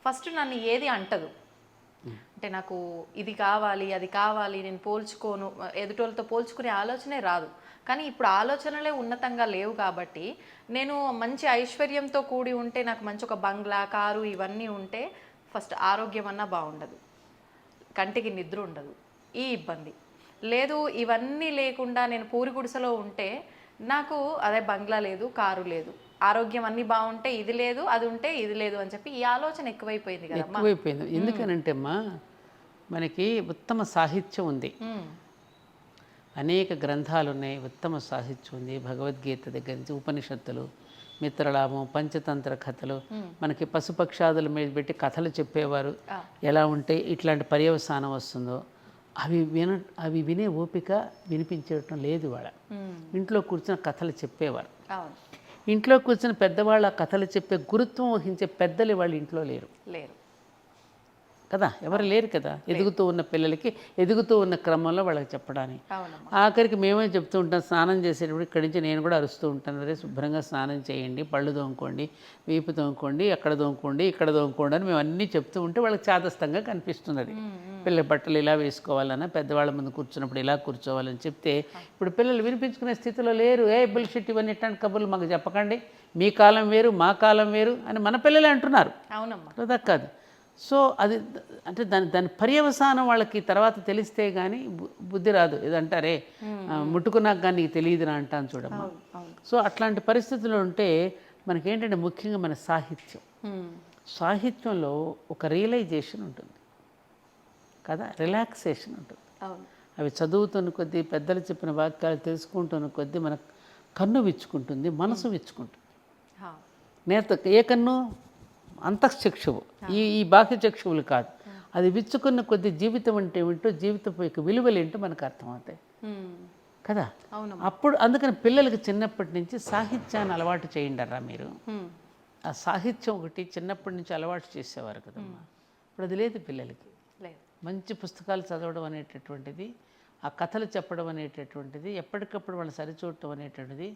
ఫస్ట్ నన్ను ఏది అంటదు. అంటే నాకు ఇది కావాలి, అది కావాలి, నేను పోల్చుకోను, ఎదుటోళ్ళతో పోల్చుకునే ఆలోచనే రాదు. కానీ ఇప్పుడు ఆలోచనలే ఉన్నతంగా లేవు కాబట్టి, నేను మంచి ఐశ్వర్యంతో కూడి ఉంటే, నాకు మంచి ఒక బంగ్లా, కారు ఇవన్నీ ఉంటే ఫస్ట్ ఆరోగ్యం అన్నా బాగుండదు, కంటికి నిద్ర ఉండదు, ఈ ఇబ్బంది లేదు. ఇవన్నీ లేకుండా నేను పూరి గుడిసెలో ఉంటే నాకు అదే బంగ్లా లేదు, కారు లేదు, ఆరోగ్యం అన్నీ బాగుంటే ఇది లేదు, అది ఉంటే ఇది లేదు అని చెప్పి ఈ ఆలోచన ఎక్కువైపోయింది కదా. ఎక్కువైపోయింది. ఎందుకనంటే అమ్మా, మనకి ఉత్తమ సాహిత్యం ఉంది, అనేక గ్రంథాలు ఉన్నాయి, ఉత్తమ సాహిత్యం ఉంది. భగవద్గీత దగ్గర నుంచి ఉపనిషత్తులు, మిత్రలాభం, పంచతంత్ర కథలు, మనకి పశుపక్షాదుల మీద పెట్టి కథలు చెప్పేవారు. ఎలా ఉంటే ఇట్లాంటి పర్యవసానం వస్తుందో అవి వినే ఓపిక వినిపించడం లేదు. వాళ్ళ ఇంట్లో కూర్చున్న కథలు చెప్పేవారు. ఇంట్లో కూర్చున్న పెద్దవాళ్ళ కథలు చెప్పే గురుత్వం వహించే పెద్దలు వాళ్ళ ఇంట్లో లేరు కదా, ఎవరు లేరు కదా. ఎదుగుతూ ఉన్న పిల్లలకి ఎదుగుతూ ఉన్న క్రమంలో వాళ్ళకి చెప్పడానికి. ఆఖరికి మేమే చెప్తూ ఉంటాం, స్నానం చేసేటప్పుడు ఇక్కడి నుంచి నేను కూడా అరుస్తూ ఉంటాను, అరే శుభ్రంగా స్నానం చేయండి, పళ్ళు తోముకోండి, వీపు తోముకోండి, అక్కడ తోముకోండి, ఇక్కడ తోముకోండి అని మేము అన్నీ చెప్తూ ఉంటే వాళ్ళకి చాదస్తంగా కనిపిస్తున్నది. పిల్లల బట్టలు ఇలా వేసుకోవాలన్నా, పెద్దవాళ్ళ ముందు కూర్చున్నప్పుడు ఇలా కూర్చోవాలని చెప్తే ఇప్పుడు పిల్లలు వినిపించుకునే స్థితిలో లేరు. బుల్షిట్ ఇవన్నీ ఇట్లాంటి కబుర్లు మాకు చెప్పకండి, మీ కాలం వేరు మా కాలం వేరు అని మన పిల్లలే అంటున్నారు. అవునమ్మా, కదా కాదు. సో అది అంటే దాని పర్యవసానం వాళ్ళకి తర్వాత తెలిస్తే కానీ బుద్ధి రాదు. ఏదంటారే ముట్టుకున్నాక కానీ నీకు తెలియదురా అంటాను చూడమ్మా. సో అట్లాంటి పరిస్థితుల్లో ఉంటే మనకేంటంటే ముఖ్యంగా మన సాహిత్యంలో ఒక రియలైజేషన్ ఉంటుంది కదా, రిలాక్సేషన్ ఉంటుంది. అవి చదువుతున్న కొద్దీ, పెద్దలు చెప్పిన వాక్యాలు తెలుసుకుంటున్న కొద్దీ మన కన్ను విచ్చుకుంటుంది, మనసు విచ్చుకుంటుంది. నేత ఏ కన్ను? అంతఃచక్షువు, ఈ బాహ్య చక్షువులు కాదు. అది విచ్చుకున్న కొద్దీ జీవితం అంటే ఏమిటో, జీవితం యొక్క విలువలేంటో మనకు అర్థమవుతాయి కదా. అప్పుడు అందుకని పిల్లలకి చిన్నప్పటి నుంచి సాహిత్యాన్ని అలవాటు చేయండిరా మీరు. ఆ సాహిత్యం ఒకటి చిన్నప్పటి నుంచి అలవాటు చేసేవారు కదమ్మా. ఇప్పుడు అది లేదు పిల్లలకి. మంచి పుస్తకాలు చదవడం అనేటటువంటిది, ఆ కథలు చెప్పడం అనేటటువంటిది, ఎప్పటికప్పుడు వాళ్ళని సరిచూడటం అనేటువంటిది,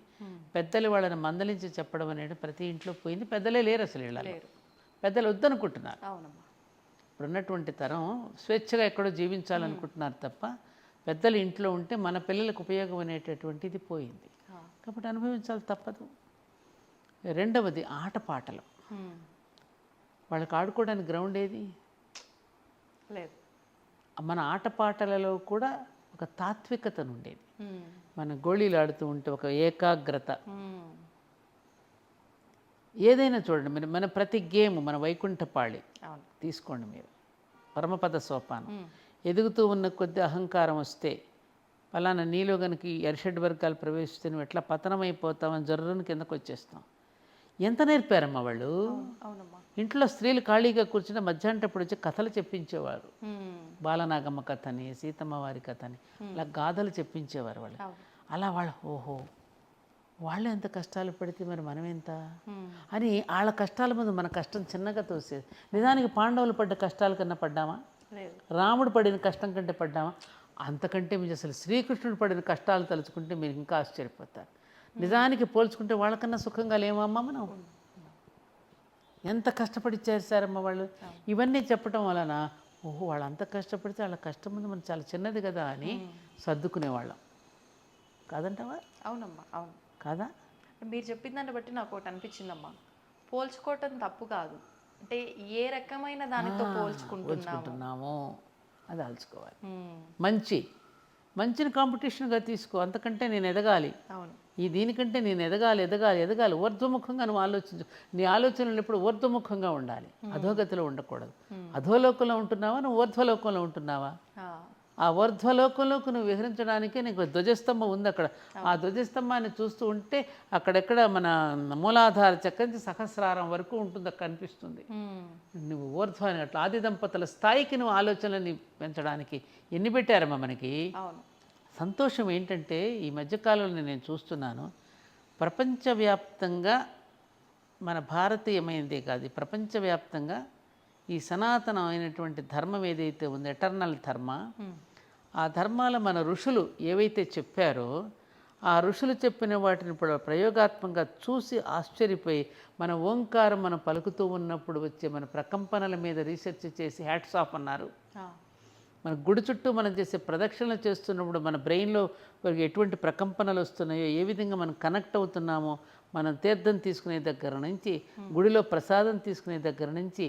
పెద్దలు వాళ్ళని మందలించి చెప్పడం అనేది ప్రతి ఇంట్లో పోయింది. పెద్దలే లేరు అసలు ఇళ్ళలో. పెద్దలు వద్దనుకుంటున్నారు. ఇప్పుడున్నటువంటి తరం స్వేచ్ఛగా ఎక్కడో జీవించాలనుకుంటున్నారు తప్ప పెద్దలు ఇంట్లో ఉంటే మన పిల్లలకు ఉపయోగం అనేటటువంటిది పోయింది. కాబట్టి అనుభవించాలి, తప్పదు. రెండవది ఆటపాటలు. వాళ్ళకి ఆడుకోవడానికి గ్రౌండ్ ఏది లేదు. మన ఆటపాటలలో కూడా ఒక తాత్వికతను ఉండేది. మన గోళీలు ఆడుతూ ఉంటే ఒక ఏకాగ్రత. ఏదైనా చూడండి, మీరు మన ప్రతి గేమ్, మన వైకుంఠపాళి తీసుకోండి మీరు, పరమపద సోపానం. ఎదుగుతూ ఉన్న కొద్ది అహంకారం వస్తే, ఫలానా నీలో కనుక ఈ అరిషడ్ వర్గాలు ప్రవేశిస్తే నువ్వు ఎట్లా పతనమైపోతామని జర్రుని కిందకు వచ్చేస్తాం. ఎంత నేర్పారమ్మా వాళ్ళు. ఇంట్లో స్త్రీలు ఖాళీగా కూర్చుని మధ్యాహ్నప్పుడు వచ్చి కథలు చెప్పించేవారు. బాలనాగమ్మ కథని, సీతమ్మ వారి కథని, అలా గాథలు చెప్పించేవారు వాళ్ళు. అలా వాళ్ళు ఓహో వాళ్ళు ఎంత కష్టాలు పడితే మరి మనం ఎంత అని వాళ్ళ కష్టాల ముందు మన కష్టం చిన్నగా తోసేది. నిజానికి పాండవులు పడ్డ కష్టాల కన్నా పడ్డామా? రాముడు పడిన కష్టం కంటే పడ్డామా? అంతకంటే మీరు అసలు శ్రీకృష్ణుడు పడిన కష్టాలు తలుచుకుంటే మీరు ఇంకా ఆశ్చర్యపోతారు. నిజానికి పోల్చుకుంటే వాళ్ళకన్నా సుఖంగా లేమమ్మా మనం. ఎంత కష్టపడి చేశారమ్మా వాళ్ళు. ఇవన్నీ చెప్పడం వలన ఓహో వాళ్ళు అంత కష్టపడితే వాళ్ళ కష్టం ముందు మనం చాలా చిన్నది కదా అని సర్దుకునేవాళ్ళం కాదంటావా? అవునమ్మా, అవును. కాదా? మీరు చెప్పిన దాన్ని బట్టి నాకు ఒకటి అనిపించిందమ్మా, పోల్చుకోవటం తప్పు కాదు. అంటే ఏ రకమైన దానితో పోల్చుకుంటున్నాము అది ఆల్చుకోవాలి. మంచిని కాంపిటీషన్గా తీసుకో. అంతకంటే నేను ఎదగాలి, దీనికంటే నేను ఎదగాలి. ఊర్ధ్వముఖంగా నువ్వు ఆలోచించు. నీ ఆలోచనలు ఎప్పుడు ఊర్ధ్వముఖంగా ఉండాలి, అధోగతిలో ఉండకూడదు. అధోలోకంలో ఉంటున్నావా, నువ్వు ఊర్ధ్వలోకంలో ఉంటున్నావా? ఆ ఊర్ధ్వలోకంలోకి నువ్వు విహరించడానికే నీకు ధ్వజస్తంభం ఉంది అక్కడ. ఆ ధ్వజస్తంభాన్ని చూస్తూ ఉంటే అక్కడెక్కడ మన మూలాధార చక్రం నుంచి సహస్రారం వరకు ఉంటుంది, అక్కడ కనిపిస్తుంది. నువ్వు ఊర్ధ్వాన్ని అట్లా ఆది దంపతుల స్థాయికి నువ్వు ఆలోచనలని పెంచడానికి ఎన్ని పెట్టారమ్మా మనకి. సంతోషం ఏంటంటే ఈ మధ్యకాలంలో నేను చూస్తున్నాను, ప్రపంచవ్యాప్తంగా మన భారతీయమైనదే కాదు, ప్రపంచవ్యాప్తంగా ఈ సనాతనమైనటువంటి ధర్మం ఏదైతే ఉందో, ఎటర్నల్ ధర్మ, ఆ ధర్మాల మన ఋషులు ఏవైతే చెప్పారో ఆ ఋషులు చెప్పిన వాటిని ఇప్పుడు ప్రయోగాత్మకంగా చూసి ఆశ్చర్యపోయి మన ఓంకారం మనం పలుకుతూ ఉన్నప్పుడు వచ్చే మన ప్రకంపనల మీద రీసెర్చ్ చేసి హ్యాట్స్ ఆఫ్ అన్నారు. మన గుడి చుట్టూ మనం చేసే ప్రదక్షిణలు చేస్తున్నప్పుడు మన బ్రెయిన్లో ఎటువంటి ప్రకంపనలు వస్తున్నాయో, ఏ విధంగా మనం కనెక్ట్ అవుతున్నామో, మనం తీర్థం తీసుకునే దగ్గర నుంచి, గుడిలో ప్రసాదం తీసుకునే దగ్గర నుంచి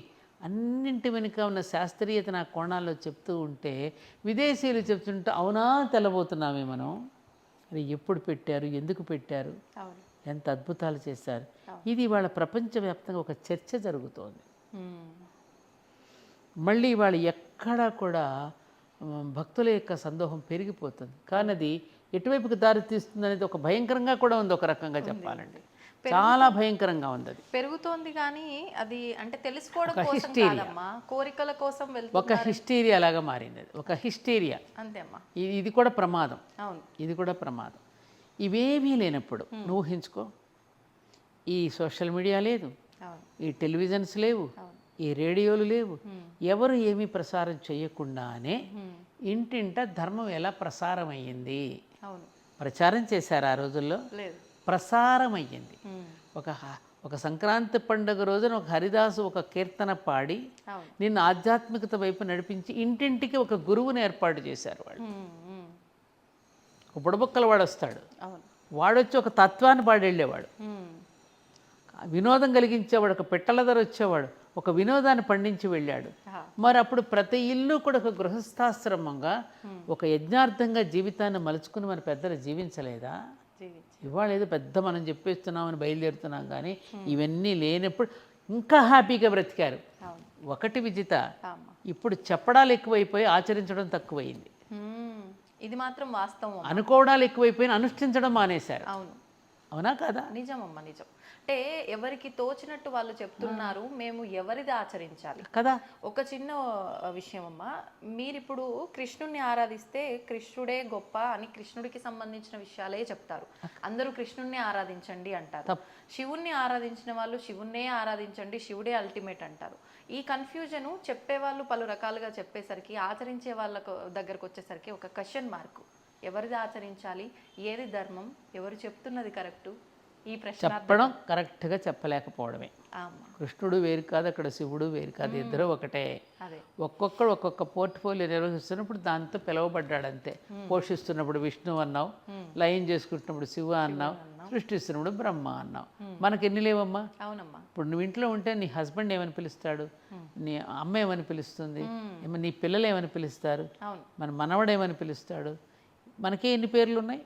అన్నింటి వెనుక ఉన్న శాస్త్రీయత ఆ కోణాల్లో చెప్తూ ఉంటే, విదేశీయులు చెప్తుంటే అవునా తెల్లబోతున్నామే మనం. అది ఎప్పుడు పెట్టారు, ఎందుకు పెట్టారు, ఎంత అద్భుతాలు చేశారు. ఇది వాళ్ళ ప్రపంచవ్యాప్తంగా ఒక చర్చ జరుగుతోంది. మళ్ళీ వాళ్ళు ఎక్కడా కూడా భక్తుల యొక్క సందోహం పెరిగిపోతుంది, కానీ అది ఎటువైపుకి దారి తీస్తుంది అనేది ఒక భయంకరంగా కూడా ఉంది. ఒక రకంగా చెప్పాలంటే చాలా భయంకరంగా ఉంది. అది పెరుగుతోంది కానీ అది అంటే తెలుసుకోవడం కోసం కాదమ్మా, కోరికల కోసం వెళ్తుంది. ఒక హిస్టీరియా లాగా మారింది అది, ఒక హిస్టీరియా. అంతే అమ్మా. ఇది కూడా ప్రమాదం. అవును, ఇది కూడా ప్రమాదం. ఇవేమీ లేనప్పుడు నువ్వు ఊహించుకో, ఈ సోషల్ మీడియా లేదు, ఈ టెలివిజన్స్ లేవు, ఈ రేడియోలు లేవు, ఎవరు ఏమీ ప్రసారం చేయకుండానే ఇంటింట ధర్మం ఎలా ప్రసారం అయ్యింది. ప్రచారం చేశారు ఆ రోజుల్లో, ప్రసారం అయ్యింది. ఒక సంక్రాంతి పండుగ రోజున ఒక హరిదాసు ఒక కీర్తన పాడి నిన్ను ఆధ్యాత్మికత వైపు నడిపించి ఇంటింటికి ఒక గురువుని ఏర్పాటు చేశారు వాళ్ళు. ఒక బుడబుక్కల వాడు వస్తాడు, వాడొచ్చి ఒక తత్వాన్ని పాడి వెళ్ళేవాడు, వినోదం కలిగించేవాడు, ఒక పిట్టల ధర వచ్చేవాడు, ఒక వినోదాన్ని పండించి వెళ్ళాడు. మరి అప్పుడు ప్రతి ఇల్లు కూడా ఒక గృహస్థాశ్రమంగా ఒక యజ్ఞార్థంగా జీవితాన్ని మలుచుకుని మన పెద్దలు జీవించలేదా? ఇవాళ ఏదో పెద్ద మనం చెప్పేస్తున్నామని బయలుదేరుతున్నాం, కానీ ఇవన్నీ లేనప్పుడు ఇంకా హ్యాపీగా బ్రతికారు. ఒకటి విజిత, ఇప్పుడు చెప్పడాలు ఎక్కువైపోయి ఆచరించడం తక్కువైంది. ఇది మాత్రం వాస్తవం. అనుకోవడాలు ఎక్కువైపోయి అనుష్ఠించడం మానేశారు. అవును, అవునా కదా? నిజమమ్మా, నిజం. అంటే ఎవరికి తోచినట్టు వాళ్ళు చెప్తున్నారు, మేము ఎవరిది ఆచరించాలి కదా. ఒక చిన్న విషయం అమ్మా, మీరిప్పుడు కృష్ణుడిని ఆరాధిస్తే కృష్ణుడే గొప్ప అని కృష్ణుడికి సంబంధించిన విషయాలే చెప్తారు. అందరూ కృష్ణుడిని ఆరాధించండి అంటారు. శివుణ్ణి ఆరాధించిన వాళ్ళు శివుణ్ణే ఆరాధించండి, శివుడే అల్టిమేట్ అంటారు. ఈ కన్ఫ్యూజను చెప్పేవాళ్ళు పలు రకాలుగా చెప్పేసరికి ఆచరించే వాళ్ళకు దగ్గరకు వచ్చేసరికి ఒక క్వశ్చన్ మార్క్. ఎవరిది ఆచరించాలి, ఏది ధర్మం, ఎవరు చెప్తున్నది కరెక్టు, ఈ ప్రశ్న చెప్పడం కరెక్ట్గా చెప్పలేకపోవడమే. కృష్ణుడు వేరు కాదు, అక్కడ శివుడు వేరు కాదు, ఇద్దరు ఒకటే. ఒక్కొక్కడు ఒక్కొక్క పోర్ట్ఫోలియో నిర్వహిస్తున్నప్పుడు దాంతో పిలువబడ్డాడు అంతే. పోషిస్తున్నప్పుడు విష్ణువు అన్నావు, లయం చేసుకుంటున్నప్పుడు శివ అన్నావు, సృష్టిస్తున్నప్పుడు బ్రహ్మ అన్నావు. మనకి ఎన్ని లేవమ్మా? అవునమ్మా. ఇప్పుడు నువ్వు ఇంట్లో ఉంటే నీ హస్బెండ్ ఏమని పిలుస్తాడు, నీ అమ్మ ఏమని పిలుస్తుంది, నీ పిల్లలు ఏమని పిలుస్తారు, మన మనవడు ఏమని పిలుస్తాడు. మనకే ఎన్ని పేర్లు ఉన్నాయి,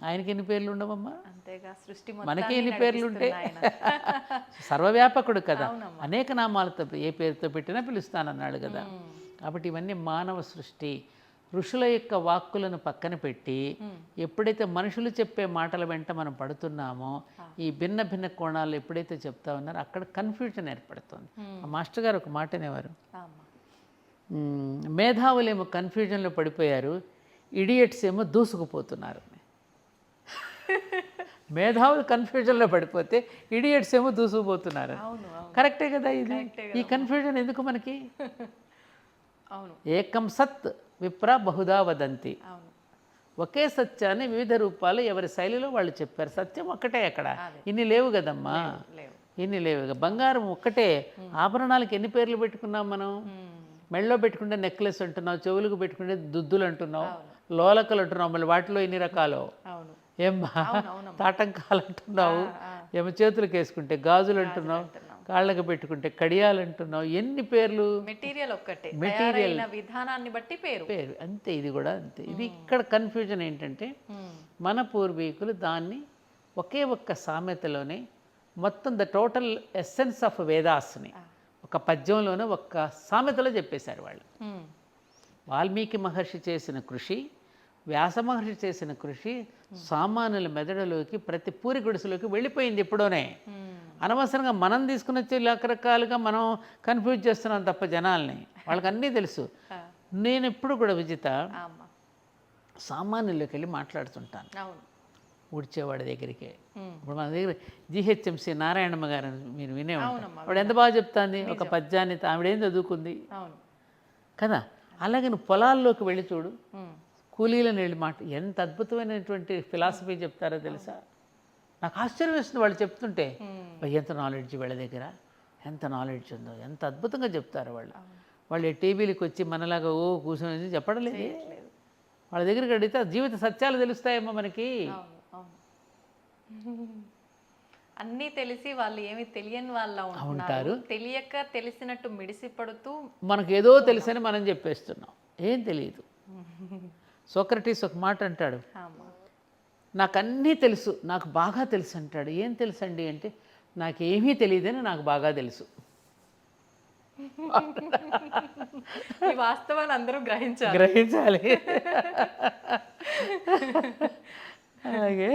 ఆయనకి ఎన్ని పేర్లు ఉండవమ్మా? మనకి ఎన్ని పేర్లు ఉంటాయి? సర్వవ్యాపకుడు కదా, అనేక నామాలతో ఏ పేరుతో పెట్టినా పిలుస్తానన్నాడు కదా. కాబట్టి ఇవన్నీ మానవ సృష్టి. ఋషుల యొక్క వాక్కులను పక్కన పెట్టి ఎప్పుడైతే మనుషులు చెప్పే మాటల వెంట మనం పడుతున్నామో, ఈ భిన్న భిన్న కోణాలు ఎప్పుడైతే చెప్తా ఉన్నారో అక్కడ కన్ఫ్యూజన్ ఏర్పడుతుంది. ఆ మాస్టర్ గారు ఒక మాట అనేవారు, మేధావులేమో కన్ఫ్యూజన్లో పడిపోయారు, ఇడియట్స్ ఏమో దూసుకుపోతున్నారు. మేధావులు కన్ఫ్యూజన్లో పడిపోతే ఇడియట్స్ ఏమో దూసుకుపోతున్నారు. కరెక్టే కదా ఇది. ఈ కన్ఫ్యూజన్ ఎందుకు మనకి? ఏకం సత్ విప్ర బహుదా వదంతి. ఒకే సత్యాన్ని వివిధ రూపాలు ఎవరి శైలిలో వాళ్ళు చెప్పారు. సత్యం ఒక్కటే. అక్కడ ఇన్ని లేవు కదమ్మా, ఇన్ని లేవు. బంగారం ఒక్కటే. ఆభరణాలకు ఎన్ని పేర్లు పెట్టుకున్నాం మనం? మెళ్ళలో పెట్టుకుంటే నెక్లెస్ అంటున్నావు, చెవులకు పెట్టుకుంటే దుద్దులు అంటున్నావు, లోలకలు అంటున్నావు, మళ్ళీ వాటిలో ఎన్ని రకాలు. ఏమ్మా తాటంకాలు అంటున్నావు, ఏమో చేతులకు వేసుకుంటే గాజులు అంటున్నావు, కాళ్ళకు పెట్టుకుంటే కడియాలు అంటున్నావు, ఎన్ని పేర్లు. మెటీరియల్ ఒక్కటే, మెటీరియల్ విధానాన్ని బట్టి పేరు పేరు అంతే. ఇది కూడా అంతే. ఇది ఇక్కడ కన్ఫ్యూజన్ ఏంటంటే మన పూర్వీకులు దాన్ని ఒకే ఒక్క సామెతలోనే మొత్తం ద టోటల్ ఎస్సెన్స్ ఆఫ్ వేదాస్ని ఒక పద్యంలోనే ఒక్క సామెతలో చెప్పేశారు వాళ్ళు. వాల్మీకి మహర్షి చేసిన కృషి, వ్యాస మహర్షి చేసిన కృషి సామాన్యుల మెదడులోకి, ప్రతి పూరి గుడిసెలోకి వెళ్ళిపోయింది ఎప్పుడోనే. అనవసరంగా మనం తీసుకుని వచ్చి రకరకాలుగా మనం కన్ఫ్యూజ్ చేస్తున్నాం తప్ప జనాల్ని. వాళ్ళకి అన్నీ తెలుసు. నేను ఎప్పుడు కూడా విజిత సామాన్యుల్లోకి వెళ్ళి మాట్లాడుతుంటాను, ఊడ్చేవాడి దగ్గరికి. ఇప్పుడు మన దగ్గర జిహెచ్ఎంసి నారాయణమ్మ గారు మీరు వినే ఉంటారు. ఆవిడ ఎంత బాగా చెప్తాంది ఒక పద్యాన్ని. ఆవిడేం చదువుకుంది కదా. అలాగే నువ్వు పొలాల్లోకి వెళ్ళి చూడు, కూలీలను వెళ్ళి ఎంత అద్భుతమైనటువంటి ఫిలాసఫీ చెప్తారో తెలుసా. నాకు ఆశ్చర్యం వేస్తుంది వాళ్ళు చెప్తుంటే. ఎంత నాలెడ్జ్ వీళ్ళ దగ్గర, ఎంత నాలెడ్జ్ ఉందో, ఎంత అద్భుతంగా చెప్తారు వాళ్ళు. వాళ్ళు టీవీలకు వచ్చి మనలాగా కూర్చొని చెప్పడం లేదు. వాళ్ళ దగ్గరికి అడిగితే జీవిత సత్యాలు తెలుస్తాయేమో మనకి. అన్నీ తెలిసి వాళ్ళు ఏమి తెలియని వాళ్ళ ఉంటారు. తెలియక తెలిసినట్టు మిడిసిపడుతూ మనకు ఏదో తెలుసని మనం చెప్పేస్తున్నాం, ఏం తెలియదు. సోక్రటీస్ ఒక మాట అంటాడు, నాకు అన్నీ తెలుసు, నాకు బాగా తెలుసు అంటాడు. ఏం తెలుసు అండి అంటే, నాకేమీ తెలియదని నాకు బాగా తెలుసు. ఈ వాస్తవాన్ని అందరూ గ్రహించాలి. అలాగే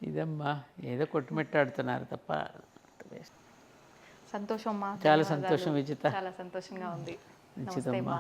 ఇదమ్మా, ఏదో కొట్టుమిట్టాడుతున్నారు తప్ప. సంతోషం అమ్మా, చాలా సంతోషం విజిత, చాలా సంతోషంగా ఉంది. మంచిదమ్మా.